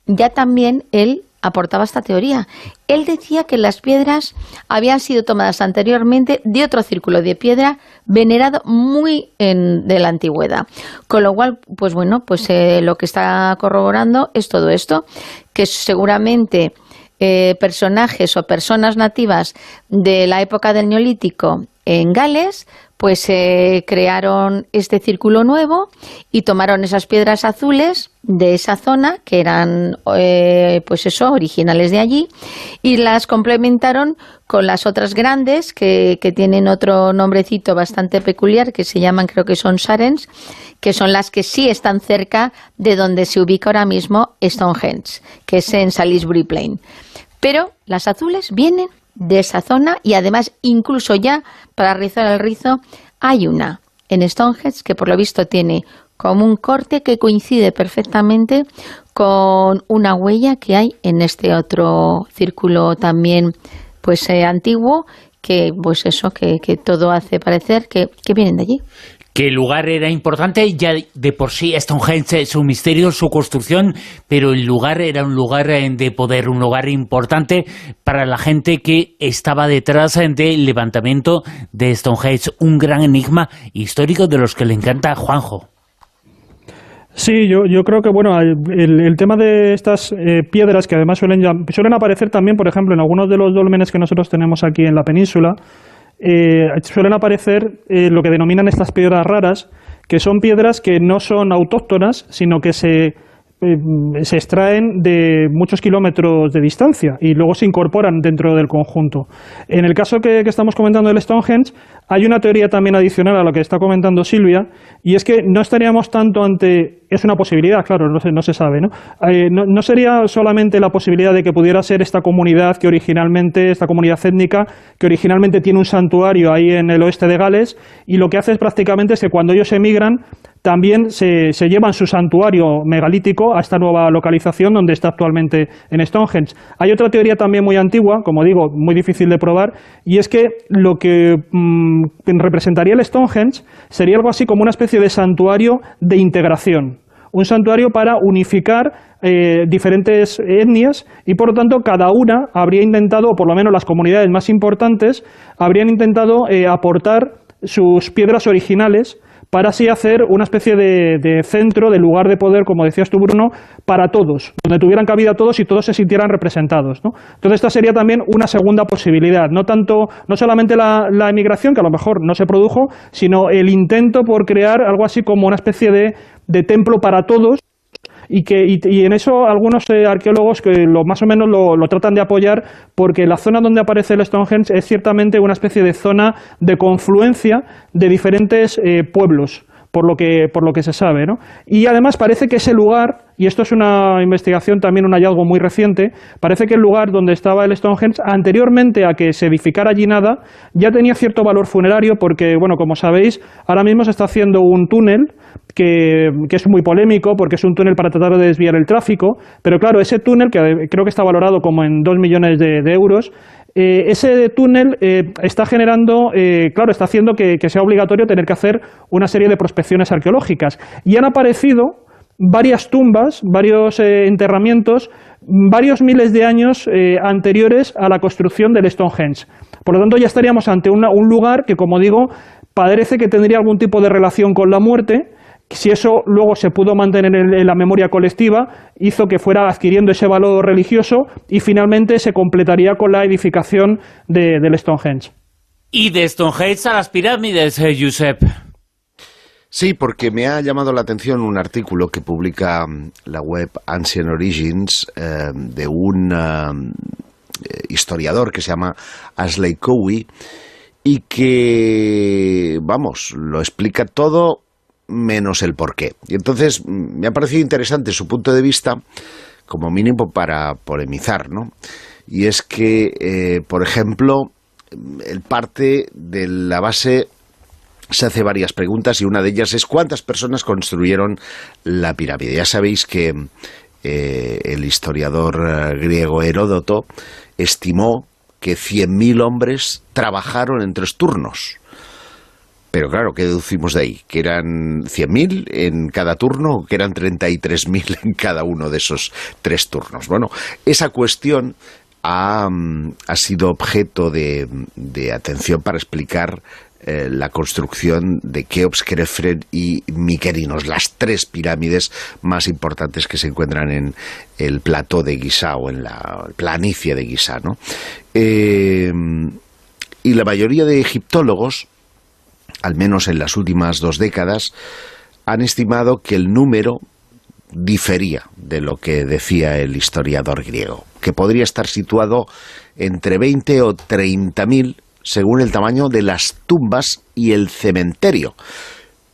ya también él aportaba esta teoría. Él decía que las piedras habían sido tomadas anteriormente de otro círculo de piedra venerado muy de la antigüedad. Con lo cual, pues bueno, pues lo que está corroborando es todo esto, que seguramente personajes o personas nativas de la época del Neolítico en Gales, pues crearon este círculo nuevo y tomaron esas piedras azules de esa zona, que eran pues eso, originales de allí, y las complementaron con las otras grandes que tienen otro nombrecito bastante peculiar, que se llaman, creo que son Sarens, que son las que sí están cerca de donde se ubica ahora mismo Stonehenge, que es en Salisbury Plain. Pero las azules vienen de esa zona, y además incluso ya para rizar el rizo hay una en Stonehenge que por lo visto tiene como un corte que coincide perfectamente con una huella que hay en este otro círculo también pues antiguo, que pues eso, que todo hace parecer que vienen de allí. Que el lugar era importante, ya de por sí Stonehenge, su misterio, su construcción, pero el lugar era un lugar de poder, un lugar importante para la gente que estaba detrás del levantamiento de Stonehenge, un gran enigma histórico de los que le encanta a Juanjo. Sí, yo creo que bueno, el tema de estas piedras, que además suelen aparecer también, por ejemplo, en algunos de los dólmenes que nosotros tenemos aquí en la península, suelen aparecer lo que denominan estas piedras raras, que son piedras que no son autóctonas, sino que se extraen de muchos kilómetros de distancia y luego se incorporan dentro del conjunto. En el caso que estamos comentando del Stonehenge, hay una teoría también adicional a lo que está comentando Silvia, y es que no estaríamos tanto ante... Es una posibilidad, claro, no se sabe, ¿no? No sería solamente la posibilidad de que pudiera ser esta comunidad esta comunidad étnica, que originalmente tiene un santuario ahí en el oeste de Gales, y lo que hace es prácticamente es que cuando ellos emigran, también se llevan su santuario megalítico a esta nueva localización donde está actualmente en Stonehenge. Hay otra teoría también muy antigua, como digo, muy difícil de probar, y es que lo que representaría el Stonehenge sería algo así como una especie de santuario de integración, un santuario para unificar diferentes etnias y por lo tanto cada una habría intentado, o por lo menos las comunidades más importantes, habrían intentado aportar sus piedras originales para así hacer una especie de centro, de lugar de poder, como decías tú, Bruno, para todos, donde tuvieran cabida todos y todos se sintieran representados, ¿no? Entonces esta sería también una segunda posibilidad, no solamente la emigración, que a lo mejor no se produjo, sino el intento por crear algo así como una especie de templo para todos. Y en eso algunos arqueólogos que más o menos lo tratan de apoyar, porque la zona donde aparece el Stonehenge es ciertamente una especie de zona de confluencia de diferentes pueblos, por lo que se sabe, ¿no? Y además parece que ese lugar, y esto es una investigación también, un hallazgo muy reciente, parece que el lugar donde estaba el Stonehenge, anteriormente a que se edificara allí nada, ya tenía cierto valor funerario, porque, bueno, como sabéis, ahora mismo se está haciendo un túnel que es muy polémico, porque es un túnel para tratar de desviar el tráfico, pero claro, ese túnel, que creo que está valorado como en 2 millones de euros, ese túnel está generando, claro, está haciendo que sea obligatorio tener que hacer una serie de prospecciones arqueológicas. Y han aparecido varias tumbas, varios enterramientos, varios miles de años anteriores a la construcción del Stonehenge. Por lo tanto, ya estaríamos ante un lugar que, como digo, parece que tendría algún tipo de relación con la muerte. Si eso luego se pudo mantener en la memoria colectiva, hizo que fuera adquiriendo ese valor religioso y finalmente se completaría con la edificación del Stonehenge. Y de Stonehenge a las pirámides, Josep. Sí, porque me ha llamado la atención un artículo que publica la web Ancient Origins de un historiador que se llama Ashley Cowie y que, vamos, lo explica todo menos el porqué. Y entonces me ha parecido interesante su punto de vista, como mínimo para polemizar, ¿no? Y es que, por ejemplo, el parte de la base se hace varias preguntas y una de ellas es ¿cuántas personas construyeron la pirámide? Ya sabéis que el historiador griego Heródoto estimó que 100.000 hombres trabajaron en 3 turnos. Pero claro, ¿qué deducimos de ahí? ¿Que eran 100.000 en cada turno o que eran 33.000 en cada uno de esos 3 turnos? Bueno, esa cuestión ha sido objeto de atención para explicar la construcción de Keops, Khéops y Mykerinos, las 3 pirámides más importantes que se encuentran en el plató de Giza o en la planicie de Giza, ¿no? Y la mayoría de egiptólogos, al menos en las últimas 2 décadas, han estimado que el número difería de lo que decía el historiador griego, que podría estar situado entre 20 o 30.000 según el tamaño de las tumbas y el cementerio.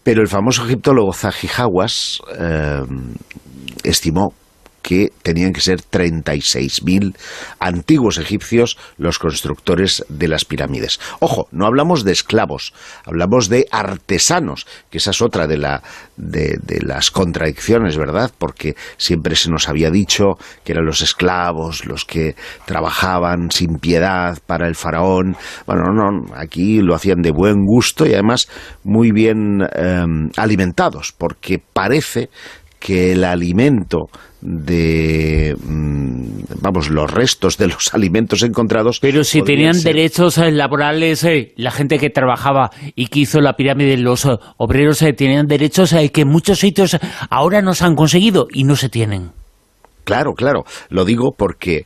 Pero el famoso egiptólogo Zahi Hawass estimó que tenían que ser 36.000 antiguos egipcios los constructores de las pirámides. Ojo, no hablamos de esclavos, hablamos de artesanos, que esa es otra de las contradicciones, ¿verdad? Porque siempre se nos había dicho que eran los esclavos los que trabajaban sin piedad para el faraón. Bueno, no, aquí lo hacían de buen gusto y además muy bien alimentados, porque parece que el alimento los restos de los alimentos encontrados... Pero si tenían derechos laborales, la gente que trabajaba y que hizo la pirámide, los obreros tenían derechos que en muchos sitios ahora no se han conseguido y no se tienen. Claro, lo digo porque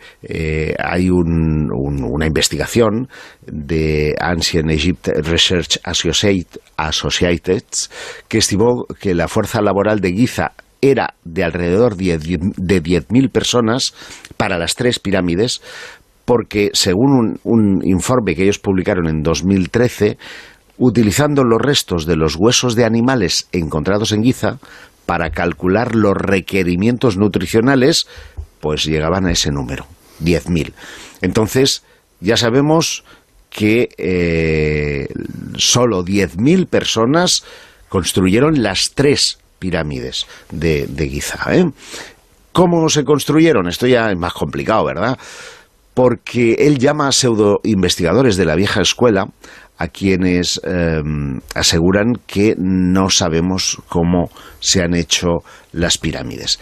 hay una investigación de Ancient Egypt Research Associates que estimó que la fuerza laboral de Giza era de alrededor de 10.000 personas para las 3 pirámides, porque según un informe que ellos publicaron en 2013, utilizando los restos de los huesos de animales encontrados en Giza para calcular los requerimientos nutricionales, pues llegaban a ese número, 10.000. Entonces, ya sabemos que solo 10.000 personas construyeron las 3 pirámides de Giza, ¿Cómo se construyeron? Esto ya es más complicado, ¿verdad? Porque él llama a pseudo-investigadores de la vieja escuela a quienes aseguran que no sabemos cómo se han hecho las pirámides.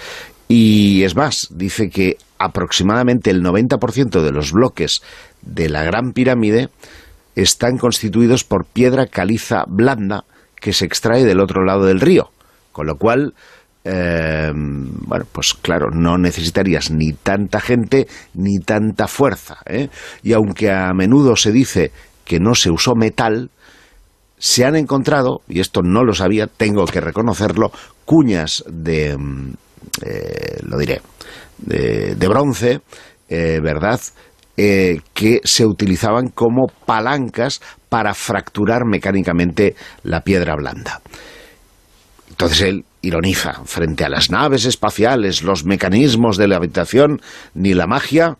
Y es más, dice que aproximadamente el 90% de los bloques de la Gran Pirámide están constituidos por piedra caliza blanda que se extrae del otro lado del río, con lo cual, bueno, pues claro, no necesitarías ni tanta gente ni tanta fuerza, ¿eh? Y aunque a menudo se dice que no se usó metal, se han encontrado, y esto no lo sabía, tengo que reconocerlo, cuñas de, lo diré, de bronce, ¿verdad?, que se utilizaban como palancas para fracturar mecánicamente la piedra blanda. Entonces él ironiza, frente a las naves espaciales, los mecanismos de la habitación, ni la magia,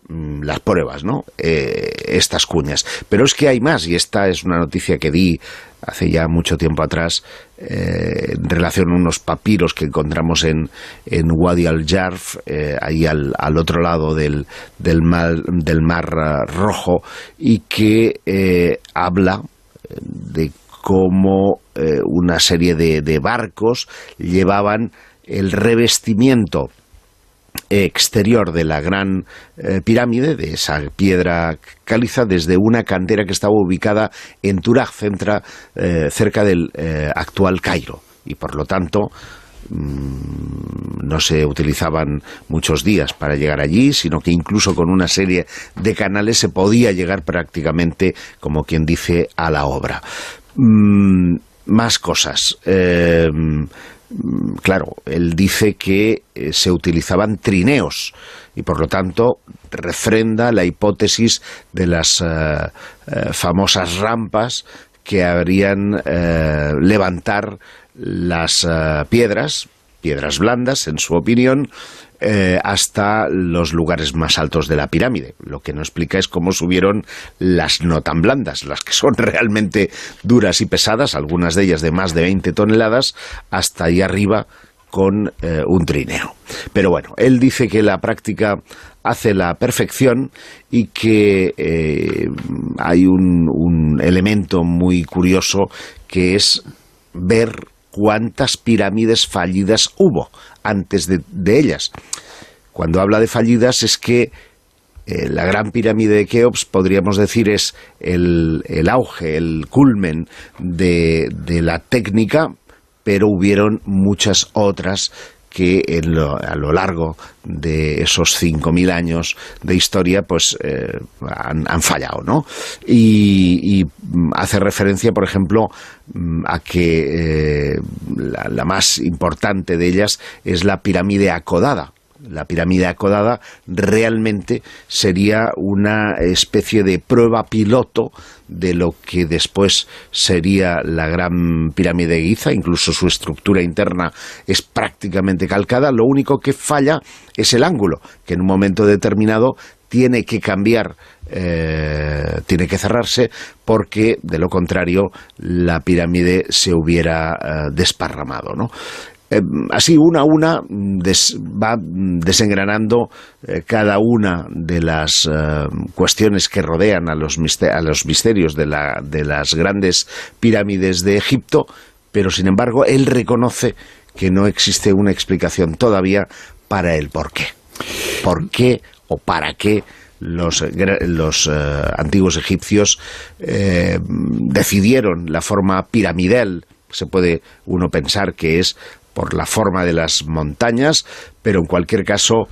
las pruebas, ¿no? Estas cuñas. Pero es que hay más, y esta es una noticia que di hace ya mucho tiempo atrás, en relación a unos papiros que encontramos en Wadi al-Jarf, ahí al otro lado del Mar Rojo, y que habla de cómo una serie de barcos llevaban el revestimiento exterior de la Gran Pirámide, de esa piedra caliza, desde una cantera que estaba ubicada en Turaj, cerca del actual Cairo, y por lo tanto no se utilizaban muchos días para llegar allí, sino que incluso con una serie de canales se podía llegar prácticamente, como quien dice, a la obra. Más cosas. Claro, él dice que se utilizaban trineos y por lo tanto refrenda la hipótesis de las famosas rampas que habrían levantar las piedras blandas, en su opinión, hasta los lugares más altos de la pirámide. Lo que no explica es cómo subieron las no tan blandas, las que son realmente duras y pesadas, algunas de ellas de más de 20 toneladas, hasta ahí arriba con un trineo. Pero bueno, él dice que la práctica hace la perfección y que hay un elemento muy curioso, que es ver cuántas pirámides fallidas hubo antes de ellas. Cuando habla de fallidas es que la Gran Pirámide de Keops, podríamos decir, es el auge, el culmen de la técnica, pero hubieron muchas otras que a lo largo de esos 5.000 años de historia pues han fallado, ¿no? Y hace referencia, por ejemplo, a que la más importante de ellas es la pirámide acodada. La pirámide acodada realmente sería una especie de prueba piloto de lo que después sería la Gran Pirámide de Giza. Incluso su estructura interna es prácticamente calcada. Lo único que falla es el ángulo, que en un momento determinado tiene que cambiar, tiene que cerrarse, porque de lo contrario la pirámide se hubiera desparramado, ¿no? Así una a una va desengranando cada una de las cuestiones que rodean a los misterios de las grandes pirámides de Egipto, pero sin embargo él reconoce que no existe una explicación todavía para el por qué. ¿Por qué o para qué los antiguos egipcios decidieron la forma piramidal? Se puede uno pensar que es por la forma de las montañas, pero en cualquier caso,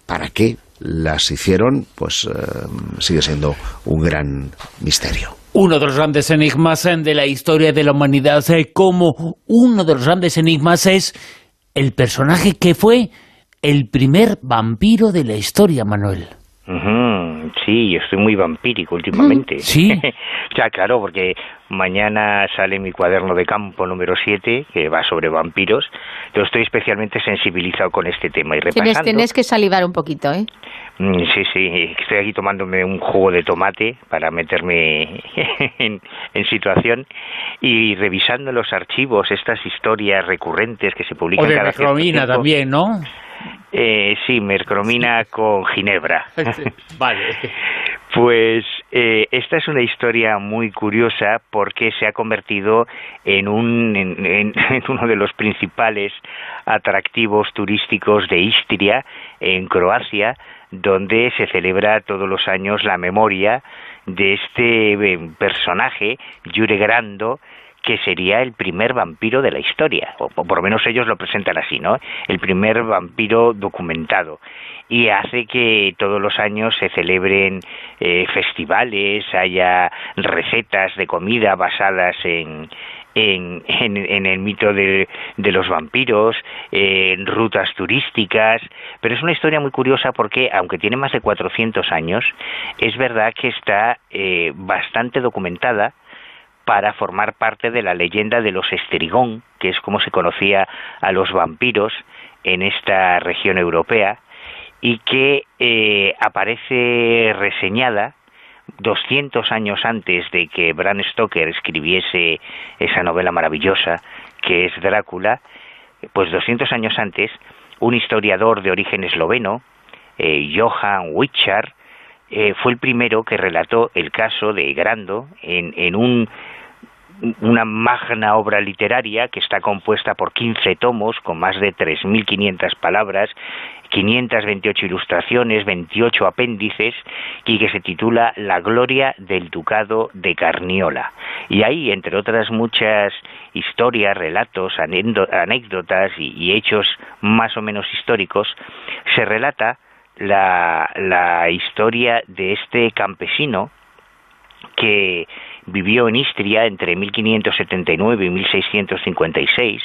¿para qué las hicieron? Pues sigue siendo un gran misterio. Uno de los grandes enigmas de la historia de la humanidad, como uno de los grandes enigmas es el personaje que fue el primer vampiro de la historia, Manuel. Sí, yo estoy muy vampírico últimamente. ¿Sí? Ya, claro, porque mañana sale mi cuaderno de campo número 7, que va sobre vampiros. Yo estoy especialmente sensibilizado con este tema y repasando. Tienes que salivar un poquito, ¿eh? Sí, estoy aquí tomándome un jugo de tomate para meterme en situación y revisando los archivos, estas historias recurrentes que se publican cada cierto tiempo. O de Mercromina también, ¿no? Sí, Mercromina con ginebra. Vale. Pues Esta es una historia muy curiosa porque se ha convertido en uno de los principales atractivos turísticos de Istria, en Croacia, donde se celebra todos los años la memoria de este personaje, Jure Grando, que sería el primer vampiro de la historia, o por lo menos ellos lo presentan así, ¿no? El primer vampiro documentado. Y hace que todos los años se celebren festivales, haya recetas de comida basadas en el mito de los vampiros, en rutas turísticas, pero es una historia muy curiosa porque, aunque tiene más de 400 años, es verdad que está bastante documentada para formar parte de la leyenda de los Estrigón, que es como se conocía a los vampiros en esta región europea, y que aparece reseñada 200 años antes de que Bram Stoker escribiese esa novela maravillosa que es Drácula. Pues 200 años antes, un historiador de origen esloveno, Johan Witcher, fue el primero que relató el caso de Grando en una magna obra literaria que está compuesta por 15 tomos con más de 3.500 palabras, 528 ilustraciones, 28 apéndices, y que se titula La gloria del ducado de Carniola. Y ahí, entre otras muchas historias, relatos, anécdotas y hechos más o menos históricos, se relata la historia de este campesino que vivió en Istria entre 1579 y 1656,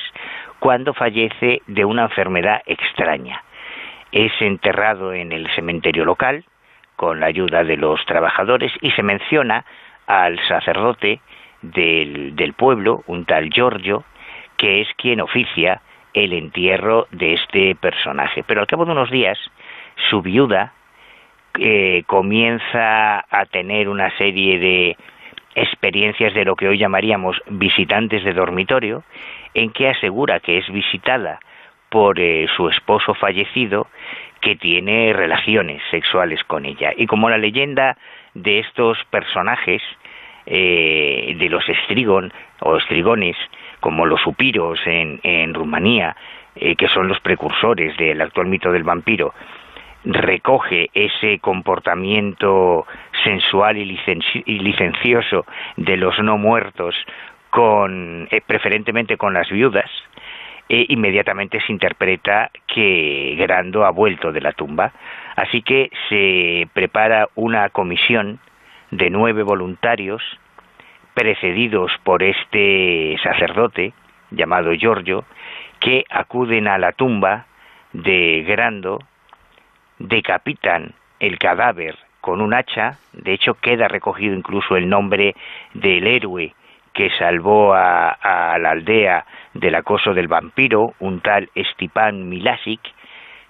cuando fallece de una enfermedad extraña. Es enterrado en el cementerio local con la ayuda de los trabajadores y se menciona al sacerdote del pueblo, un tal Giorgio, que es quien oficia el entierro de este personaje. Pero al cabo de unos días, su viuda comienza a tener una serie de experiencias de lo que hoy llamaríamos visitantes de dormitorio, en que asegura que es visitada por su esposo fallecido, que tiene relaciones sexuales con ella. Y como la leyenda de estos personajes, de los Estrigón o Estrigones, como los upiros en Rumanía, que son los precursores del actual mito del vampiro, recoge ese comportamiento sensual y licencioso de los no muertos, preferentemente con las viudas, inmediatamente se interpreta que Grando ha vuelto de la tumba. Así que se prepara una comisión de 9 voluntarios, precedidos por este sacerdote llamado Giorgio, que acuden a la tumba de Grando, decapitan el cadáver con un hacha. De hecho, queda recogido incluso el nombre del héroe que salvó a la aldea del acoso del vampiro, un tal Stipan Milasic,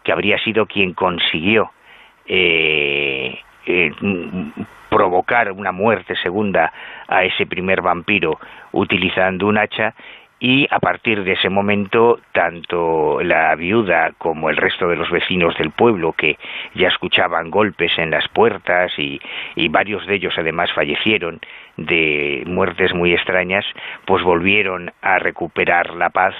que habría sido quien consiguió provocar una muerte segunda a ese primer vampiro utilizando un hacha. Y a partir de ese momento, tanto la viuda como el resto de los vecinos del pueblo, que ya escuchaban golpes en las puertas y varios de ellos además fallecieron de muertes muy extrañas, pues volvieron a recuperar la paz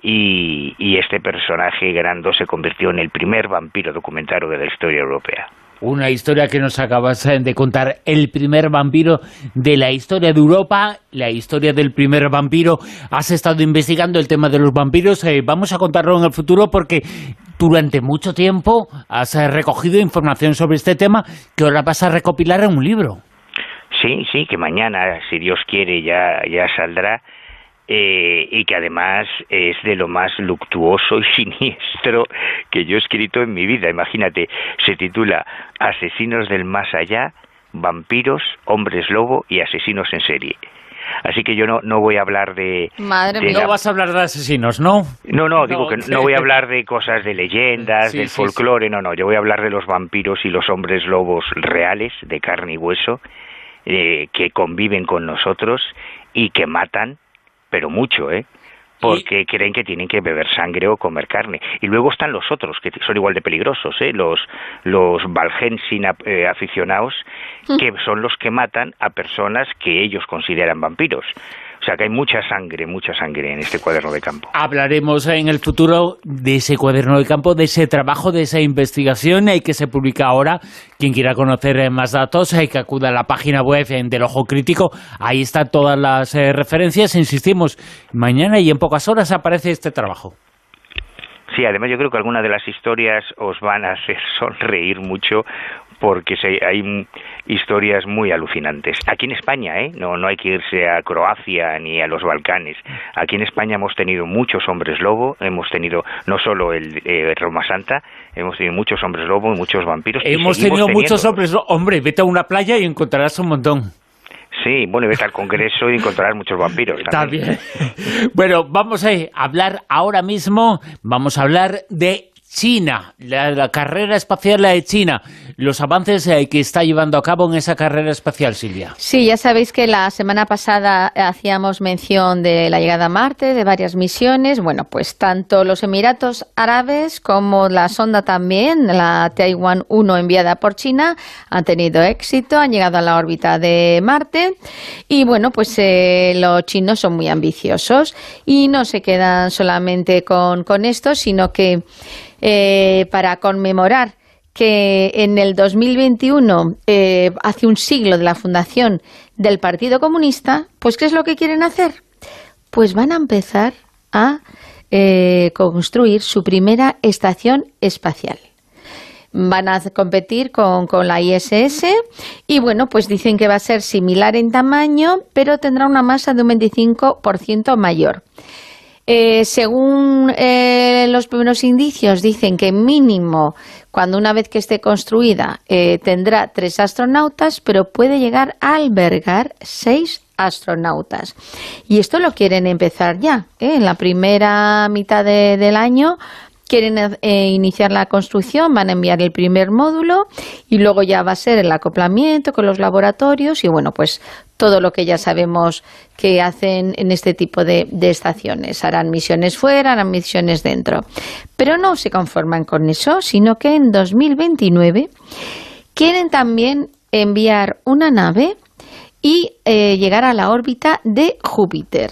y este personaje Grando se convirtió en el primer vampiro documentario de la historia europea. Una historia que nos acabas de contar, el primer vampiro de la historia de Europa, la historia del primer vampiro. Has estado investigando el tema de los vampiros, vamos a contarlo en el futuro porque durante mucho tiempo has recogido información sobre este tema que ahora vas a recopilar en un libro. Sí, que mañana, si Dios quiere, ya saldrá. Y que además es de lo más luctuoso y siniestro que yo he escrito en mi vida. Imagínate, se titula Asesinos del más allá, vampiros, hombres lobo y asesinos en serie. Así que yo no voy a hablar de... Madre mía. No vas a hablar de asesinos, ¿no? No, digo que no voy a hablar de cosas de leyendas, del folclore, sí. No, yo voy a hablar de los vampiros y los hombres lobos reales, de carne y hueso, que conviven con nosotros y que matan, pero mucho, porque creen que tienen que beber sangre o comer carne. Y luego están los otros, que son igual de peligrosos, los Valhensin aficionados, que son los que matan a personas que ellos consideran vampiros. O sea que hay mucha sangre en este cuaderno de campo. Hablaremos en el futuro de ese cuaderno de campo, de ese trabajo, de esa investigación que se publica ahora. Quien quiera conocer más datos, hay que acudir a la página web del Ojo Crítico. Ahí están todas las referencias. Insistimos, mañana y en pocas horas aparece este trabajo. Sí, además yo creo que algunas de las historias os van a hacer sonreír mucho, porque hay historias muy alucinantes. Aquí en España, no hay que irse a Croacia ni a los Balcanes. Aquí en España hemos tenido muchos hombres lobo, hemos tenido no solo el Roma Santa, hemos tenido muchos hombres lobo y muchos vampiros. Hemos tenido muchos hombres lobo. Hombre, vete a una playa y encontrarás un montón. Sí, bueno, y vete al Congreso y encontrarás muchos vampiros también. Bueno, vamos a hablar ahora mismo, vamos a hablar de China, la carrera espacial de China, los avances que está llevando a cabo en esa carrera espacial, Silvia. Sí, ya sabéis que la semana pasada hacíamos mención de la llegada a Marte, de varias misiones. Bueno, pues tanto los Emiratos Árabes como la sonda también, la Taiwan 1 enviada por China, han tenido éxito, han llegado a la órbita de Marte. Y bueno, pues los chinos son muy ambiciosos y no se quedan solamente con esto, sino que para conmemorar que en el 2021, hace un siglo de la fundación del Partido Comunista, pues ¿qué es lo que quieren hacer? Pues van a empezar a construir su primera estación espacial. Van a competir con la ISS y bueno, pues dicen que va a ser similar en tamaño, pero tendrá una masa de un 25% mayor. Según los primeros indicios, dicen que mínimo, cuando una vez que esté construida, tendrá 3 astronautas, pero puede llegar a albergar 6 astronautas. Y esto lo quieren empezar ya, en la primera mitad del año. Quieren iniciar la construcción, van a enviar el primer módulo y luego ya va a ser el acoplamiento con los laboratorios y bueno, pues todo lo que ya sabemos que hacen en este tipo de estaciones. Harán misiones fuera, harán misiones dentro. Pero no se conforman con eso, sino que en 2029 quieren también enviar una nave y llegar a la órbita de Júpiter.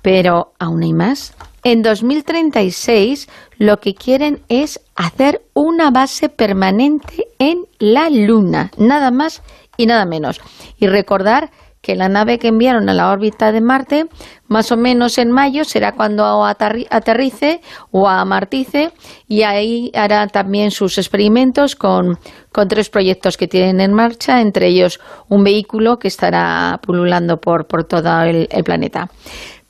Pero aún hay más. En 2036 lo que quieren es hacer una base permanente en la Luna, nada más y nada menos. Y recordar que la nave que enviaron a la órbita de Marte, más o menos en mayo, será cuando aterrice o amartice, y ahí hará también sus experimentos con 3 proyectos que tienen en marcha, entre ellos un vehículo que estará pululando por todo el planeta.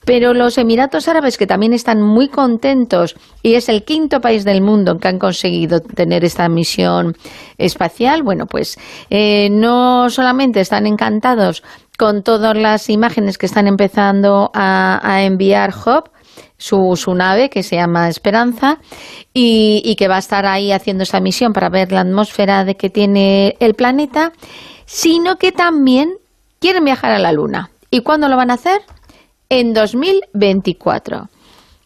Pero los Emiratos Árabes, que también están muy contentos, y es el 5º país del mundo que han conseguido tener esta misión espacial, bueno, pues no solamente están encantados con todas las imágenes que están empezando a enviar Hope, su nave, que se llama Esperanza, y que va a estar ahí haciendo esa misión para ver la atmósfera que tiene el planeta, sino que también quieren viajar a la Luna. ¿Y cuándo lo van a hacer? En 2024.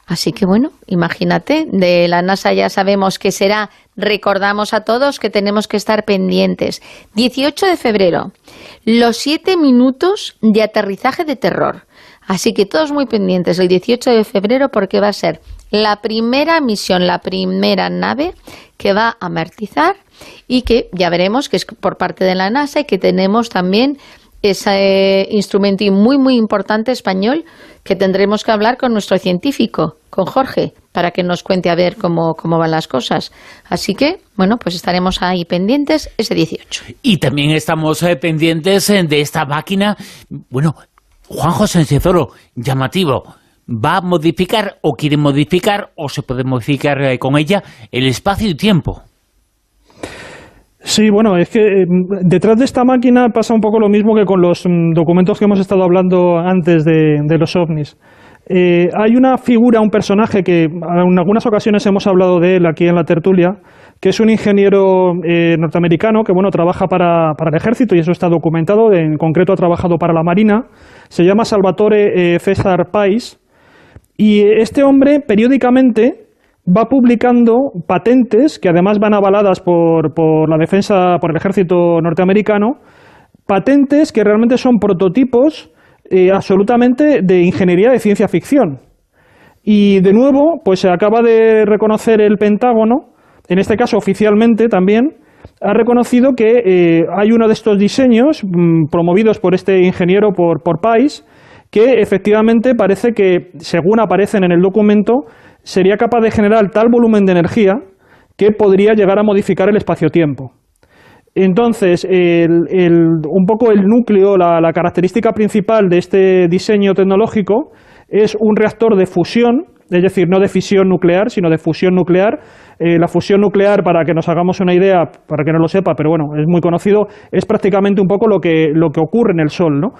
Así que bueno, imagínate, de la NASA ya sabemos que será, recordamos a todos que tenemos que estar pendientes. 18 de febrero, los 7 minutos de aterrizaje de terror. Así que todos muy pendientes el 18 de febrero porque va a ser la primera misión, la primera nave que va a amartizar y que ya veremos que es por parte de la NASA y que tenemos también ese instrumento muy, muy importante español que tendremos que hablar con nuestro científico, con Jorge, para que nos cuente a ver cómo van las cosas. Así que, bueno, pues estaremos ahí pendientes ese 18. Y también estamos pendientes de esta máquina. Bueno, Juanjo Sánchez-Oro, llamativo. ¿Va a modificar o quiere modificar o se puede modificar con ella el espacio y tiempo? Sí, bueno, es que detrás de esta máquina pasa un poco lo mismo que con los documentos que hemos estado hablando antes de los ovnis. Hay una figura, un personaje que en algunas ocasiones hemos hablado de él aquí en la tertulia, que es un ingeniero norteamericano que bueno trabaja para el ejército y eso está documentado, en concreto ha trabajado para la Marina, se llama Salvatore César Pais. Y este hombre periódicamente va publicando patentes que además van avaladas por la defensa, por el ejército norteamericano, patentes que realmente son prototipos absolutamente de ingeniería de ciencia ficción. Y de nuevo, pues se acaba de reconocer el Pentágono, en este caso oficialmente también, ha reconocido que hay uno de estos diseños promovidos por este ingeniero, por Pais, que efectivamente parece que, según aparecen en el documento, sería capaz de generar tal volumen de energía que podría llegar a modificar el espacio-tiempo. Entonces, un poco el núcleo, la característica principal de este diseño tecnológico es un reactor de fusión, es decir, no de fisión nuclear, sino de fusión nuclear. La fusión nuclear, para que nos hagamos una idea, para que no lo sepa, pero bueno, es muy conocido, es prácticamente un poco lo que ocurre en el Sol, ¿no?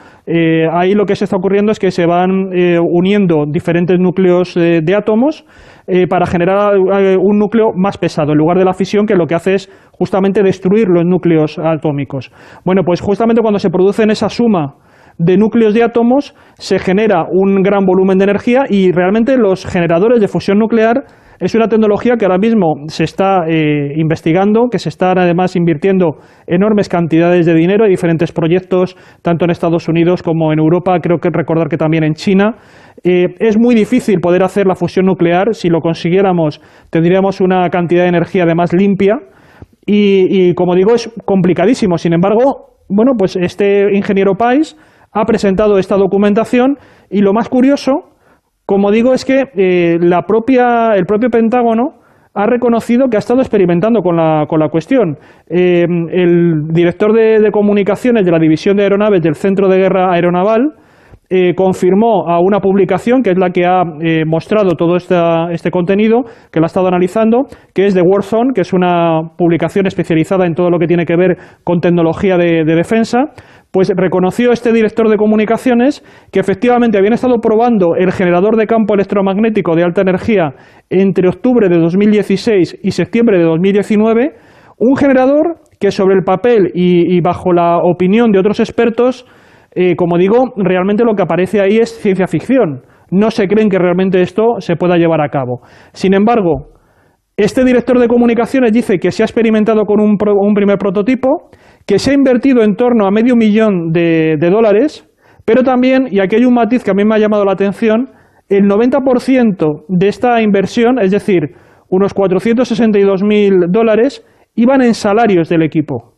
Ahí lo que se está ocurriendo es que se van uniendo diferentes núcleos de átomos para generar un núcleo más pesado, en lugar de la fisión, que lo que hace es justamente destruir los núcleos atómicos. Bueno, pues justamente cuando se produce esa suma de núcleos de átomos, se genera un gran volumen de energía, y realmente los generadores de fusión nuclear es una tecnología que ahora mismo se está investigando, que se están además invirtiendo enormes cantidades de dinero en diferentes proyectos, tanto en Estados Unidos como en Europa, creo que recordar que también en China. Es muy difícil poder hacer la fusión nuclear. Si lo consiguiéramos, tendríamos una cantidad de energía además limpia, y como digo, es complicadísimo. Sin embargo, bueno, pues este ingeniero Pais ha presentado esta documentación, y lo más curioso, como digo, es que el propio Pentágono ha reconocido que ha estado experimentando con la cuestión. El director de comunicaciones de la División de Aeronaves del Centro de Guerra Aeronaval confirmó a una publicación, que es la que ha mostrado todo este contenido, que la ha estado analizando, que es de Warzone, que es una publicación especializada en todo lo que tiene que ver con tecnología de defensa. Pues reconoció este director de comunicaciones que efectivamente habían estado probando el generador de campo electromagnético de alta energía entre octubre de 2016 y septiembre de 2019, un generador que sobre el papel y bajo la opinión de otros expertos, como digo, realmente lo que aparece ahí es ciencia ficción. No se creen que realmente esto se pueda llevar a cabo. Sin embargo, este director de comunicaciones dice que se ha experimentado con un primer prototipo, que se ha invertido en torno a $500,000 de dólares, pero también, y aquí hay un matiz que a mí me ha llamado la atención, el 90% de esta inversión, es decir, unos $462,000, iban en salarios del equipo,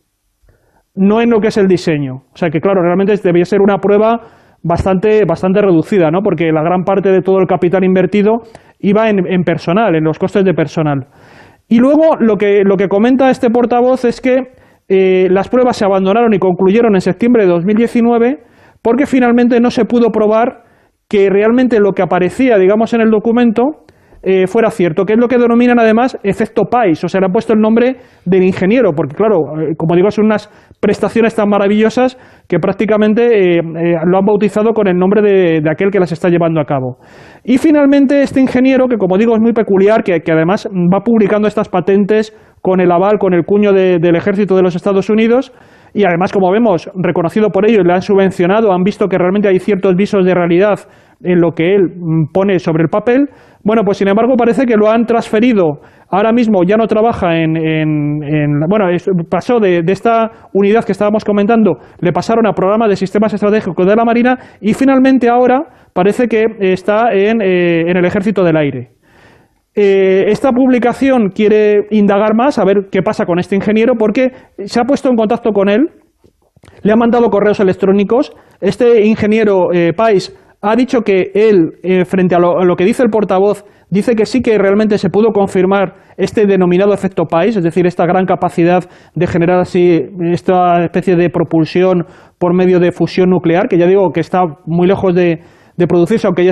no en lo que es el diseño. O sea que, claro, realmente debía ser una prueba bastante reducida, ¿no? Porque la gran parte de todo el capital invertido iba en personal, en los costes de personal. Y luego lo que comenta este portavoz es que las pruebas se abandonaron y concluyeron en septiembre de 2019 porque finalmente no se pudo probar que realmente lo que aparecía, digamos, en el documento fuera cierto, que es lo que denominan además efecto Pais, o sea, le han puesto el nombre del ingeniero, porque claro, como digo, son unas prestaciones tan maravillosas que prácticamente lo han bautizado con el nombre de aquel que las está llevando a cabo. Y finalmente este ingeniero, que como digo es muy peculiar, que además va publicando estas patentes con el aval, con el cuño del ejército de los Estados Unidos, y además, como vemos, reconocido por ellos, le han subvencionado, han visto que realmente hay ciertos visos de realidad en lo que él pone sobre el papel. Bueno, pues sin embargo parece que lo han transferido. Ahora mismo ya no trabaja pasó de esta unidad que estábamos comentando, le pasaron a programa de sistemas estratégicos de la Marina, y finalmente ahora parece que está en el Ejército del Aire. Esta publicación quiere indagar más, a ver qué pasa con este ingeniero, porque se ha puesto en contacto con él, le ha mandado correos electrónicos. Este ingeniero Pais ha dicho que él, frente a lo que dice el portavoz, dice que sí que realmente se pudo confirmar este denominado efecto Pais, es decir, esta gran capacidad de generar así esta especie de propulsión por medio de fusión nuclear, que ya digo que está muy lejos de producirse, aunque hay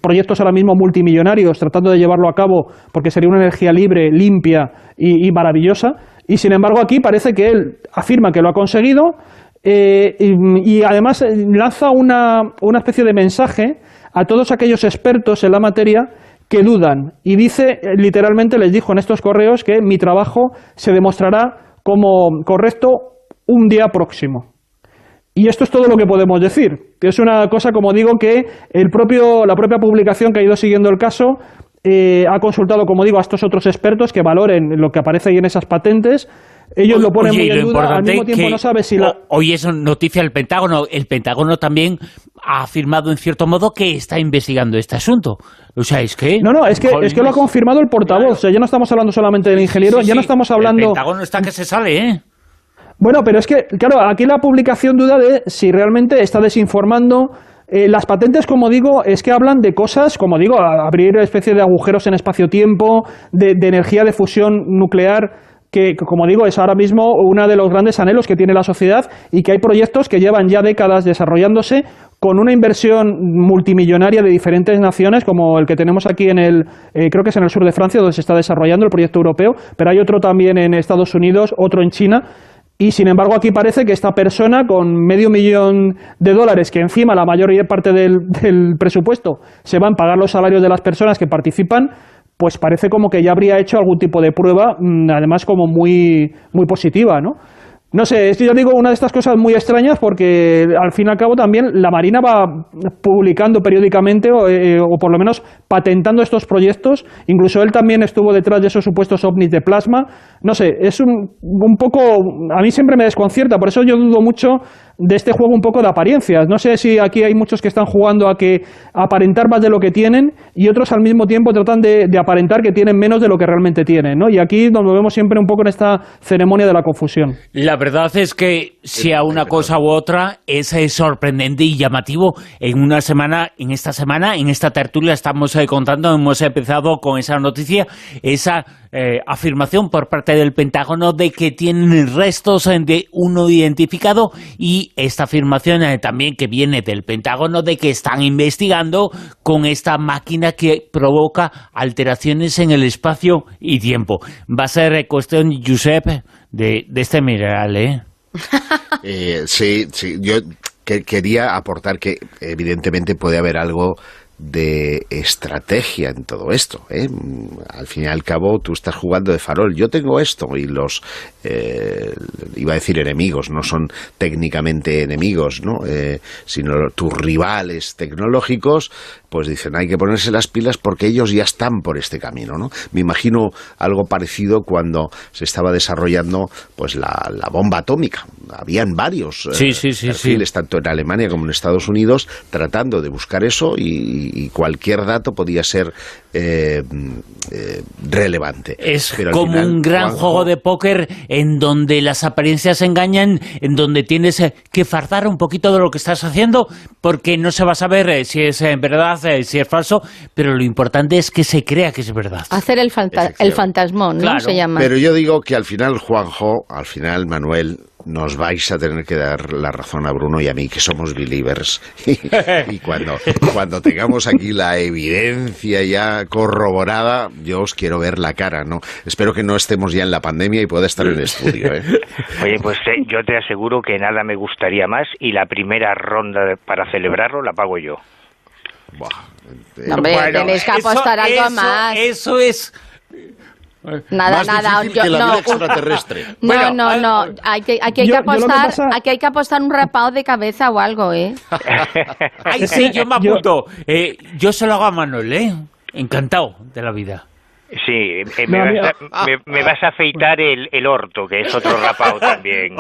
proyectos ahora mismo multimillonarios tratando de llevarlo a cabo, porque sería una energía libre, limpia y maravillosa. Y sin embargo aquí parece que él afirma que lo ha conseguido, y además lanza una especie de mensaje a todos aquellos expertos en la materia que dudan, y dice, literalmente les dijo en estos correos, que mi trabajo se demostrará como correcto un día próximo. Y esto es todo lo que podemos decir. Es una cosa, como digo, que la propia publicación que ha ido siguiendo el caso ha consultado, como digo, a estos otros expertos que valoren lo que aparece ahí en esas patentes. Ellos lo ponen muy en duda, al mismo tiempo no sabe si Hoy es noticia del Pentágono. El Pentágono también ha afirmado, en cierto modo, que está investigando este asunto. O sea, es que... No, es que lo ha confirmado el portavoz. Claro. O sea, ya no estamos hablando solamente del ingeniero, ya no estamos hablando... El Pentágono está que se sale, ¿eh? Bueno, pero es que, claro, aquí la publicación duda de si realmente está desinformando. Las patentes, como digo, es que hablan de cosas, como digo, abrir especie de agujeros en espacio-tiempo, de energía de fusión nuclear, que, como digo, es ahora mismo uno de los grandes anhelos que tiene la sociedad y que hay proyectos que llevan ya décadas desarrollándose con una inversión multimillonaria de diferentes naciones, como el que tenemos aquí creo que es en el sur de Francia, donde se está desarrollando el proyecto europeo, pero hay otro también en Estados Unidos, otro en China. Y, sin embargo, aquí parece que esta persona con $500,000, que encima la mayor parte del presupuesto se va en pagar los salarios de las personas que participan, pues parece como que ya habría hecho algún tipo de prueba, además como muy, muy positiva, ¿no? No sé, esto yo digo una de estas cosas muy extrañas porque al fin y al cabo también la Marina va publicando periódicamente o por lo menos patentando estos proyectos. Incluso él también estuvo detrás de esos supuestos ovnis de plasma. No sé, es un poco... A mí siempre me desconcierta, por eso yo dudo mucho de este juego un poco de apariencias. No sé si aquí hay muchos que están jugando a aparentar más de lo que tienen y otros al mismo tiempo tratan de aparentar que tienen menos de lo que realmente tienen, ¿no? Y aquí nos vemos siempre un poco en esta ceremonia de la confusión. La verdad es que sea una cosa u otra es sorprendente y llamativo. En esta semana, en esta tertulia estamos contando, hemos empezado con esa noticia, esa afirmación por parte del Pentágono de que tienen restos de uno identificado y esta afirmación también que viene del Pentágono de que están investigando con esta máquina que provoca alteraciones en el espacio y tiempo. Va a ser cuestión, Josep, de este mineral, ¿eh? Sí, yo quería aportar que evidentemente puede haber algo de estrategia en todo esto, ¿eh? Al fin y al cabo tú estás jugando de farol, yo tengo esto y los iba a decir enemigos, no son técnicamente enemigos, ¿no? Sino tus rivales tecnológicos, pues dicen hay que ponerse las pilas porque ellos ya están por este camino, ¿no? Me imagino algo parecido cuando se estaba desarrollando pues la bomba atómica. Habían varios perfiles, tanto en Alemania como en Estados Unidos, tratando de buscar eso y cualquier dato podía ser relevante. Es como final, un gran juego de póker en donde las apariencias engañan, en donde tienes que fardar un poquito de lo que estás haciendo, porque no se va a saber si es verdad, si es falso, pero lo importante es que se crea que es verdad. Hacer el fantasmón, ¿no? Claro. Se llama. Pero yo digo que al final, Juanjo, Manuel, nos vais a tener que dar la razón a Bruno y a mí, que somos believers. Y cuando tengamos aquí la evidencia ya corroborada, yo os quiero ver la cara, ¿no? Espero que no estemos ya en la pandemia y pueda estar en el estudio, ¿eh? Oye, pues yo te aseguro que nada me gustaría más y la primera ronda para celebrarlo la pago yo. No, hombre, tenéis que apostar algo más. Eso es... Nada, que la vida extraterrestre. No. Aquí hay que apostar un rapado de cabeza o algo, ¿eh? Ay, sí, yo me apunto. Yo se lo hago a Manuel, ¿eh? Encantado de la vida. Sí, me vas a afeitar el orto, que es otro rapado también,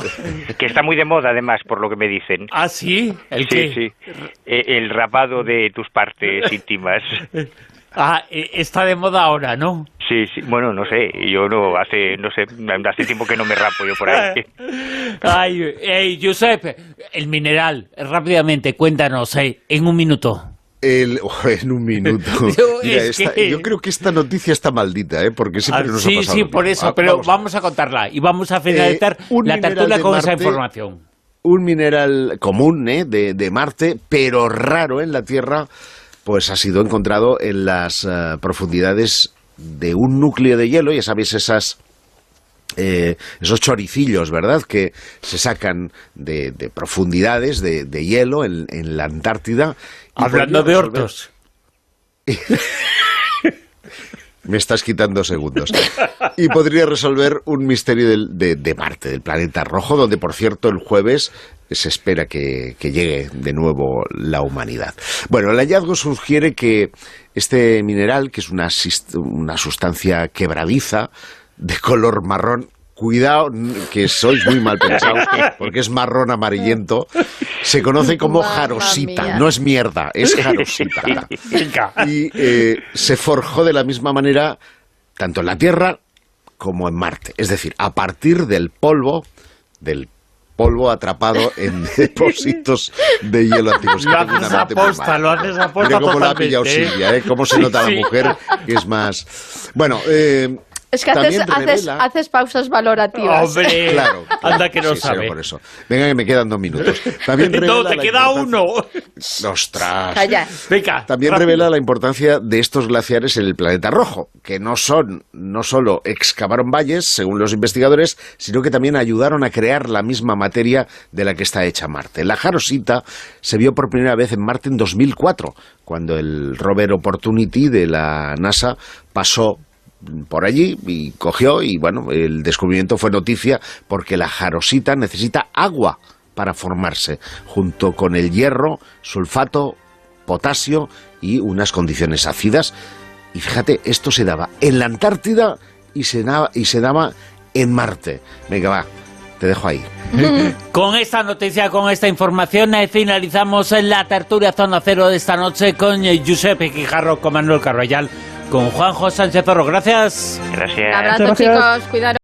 que está muy de moda además, por lo que me dicen. ¿Ah, sí? Sí. El rapado de tus partes íntimas. Ah, está de moda ahora, ¿no? Sí, bueno, no sé, yo hace tiempo que no me rapo yo por ahí. Ay, Josep, el mineral, rápidamente, cuéntanos, en un minuto. En un minuto. Yo creo que esta noticia está maldita, porque siempre nos ha pasado. Sí, por eso, pero vamos a contarla y vamos a finalizar la tertulia con esa información. Un mineral común, de Marte, pero raro en la Tierra, pues ha sido encontrado en las profundidades de un núcleo de hielo, ya sabéis, esos choricillos, ¿verdad?, que se sacan de profundidades de hielo en la Antártida. Hablando de hortos. Me estás quitando segundos. Y podría resolver un misterio de Marte, del planeta rojo, donde, por cierto, el jueves se espera que llegue de nuevo la humanidad. Bueno, el hallazgo sugiere que este mineral, que es una sustancia quebradiza de color marrón, cuidado, que sois muy mal pensados, porque es marrón amarillento, se conoce como jarosita. No es mierda, es jarosita. Y se forjó de la misma manera tanto en la Tierra como en Marte. Es decir, a partir del polvo atrapado en depósitos de hielo antiguos. Lo haces aposta. Mira cómo la ha pillado Silvia, cómo se nota la mujer, que es más... Bueno, es que haces pausas valorativas. Hombre, claro, anda que no sabe. Por eso. Venga, que me quedan 2 minutos. También no, te queda uno. ¡Ostras! Calla. Venga, también rápido. revela la importancia de estos glaciares en el planeta rojo, que no solo excavaron valles, según los investigadores, sino que también ayudaron a crear la misma materia de la que está hecha Marte. La jarosita se vio por primera vez en Marte en 2004, cuando el rover Opportunity de la NASA pasó por allí y cogió, y bueno, el descubrimiento fue noticia porque la jarosita necesita agua para formarse, junto con el hierro, sulfato, potasio y unas condiciones ácidas. Y fíjate, esto se daba en la Antártida y se daba en Marte. Venga, va, te dejo ahí. Con esta noticia, con esta información, finalizamos la tertulia Zona Cero de esta noche con Giuseppe Quijarro, con Manuel Carvallal, con Juanjo Sánchez Oro. Gracias. Gracias. Un abrazo, Gracias. chicos. Cuidado.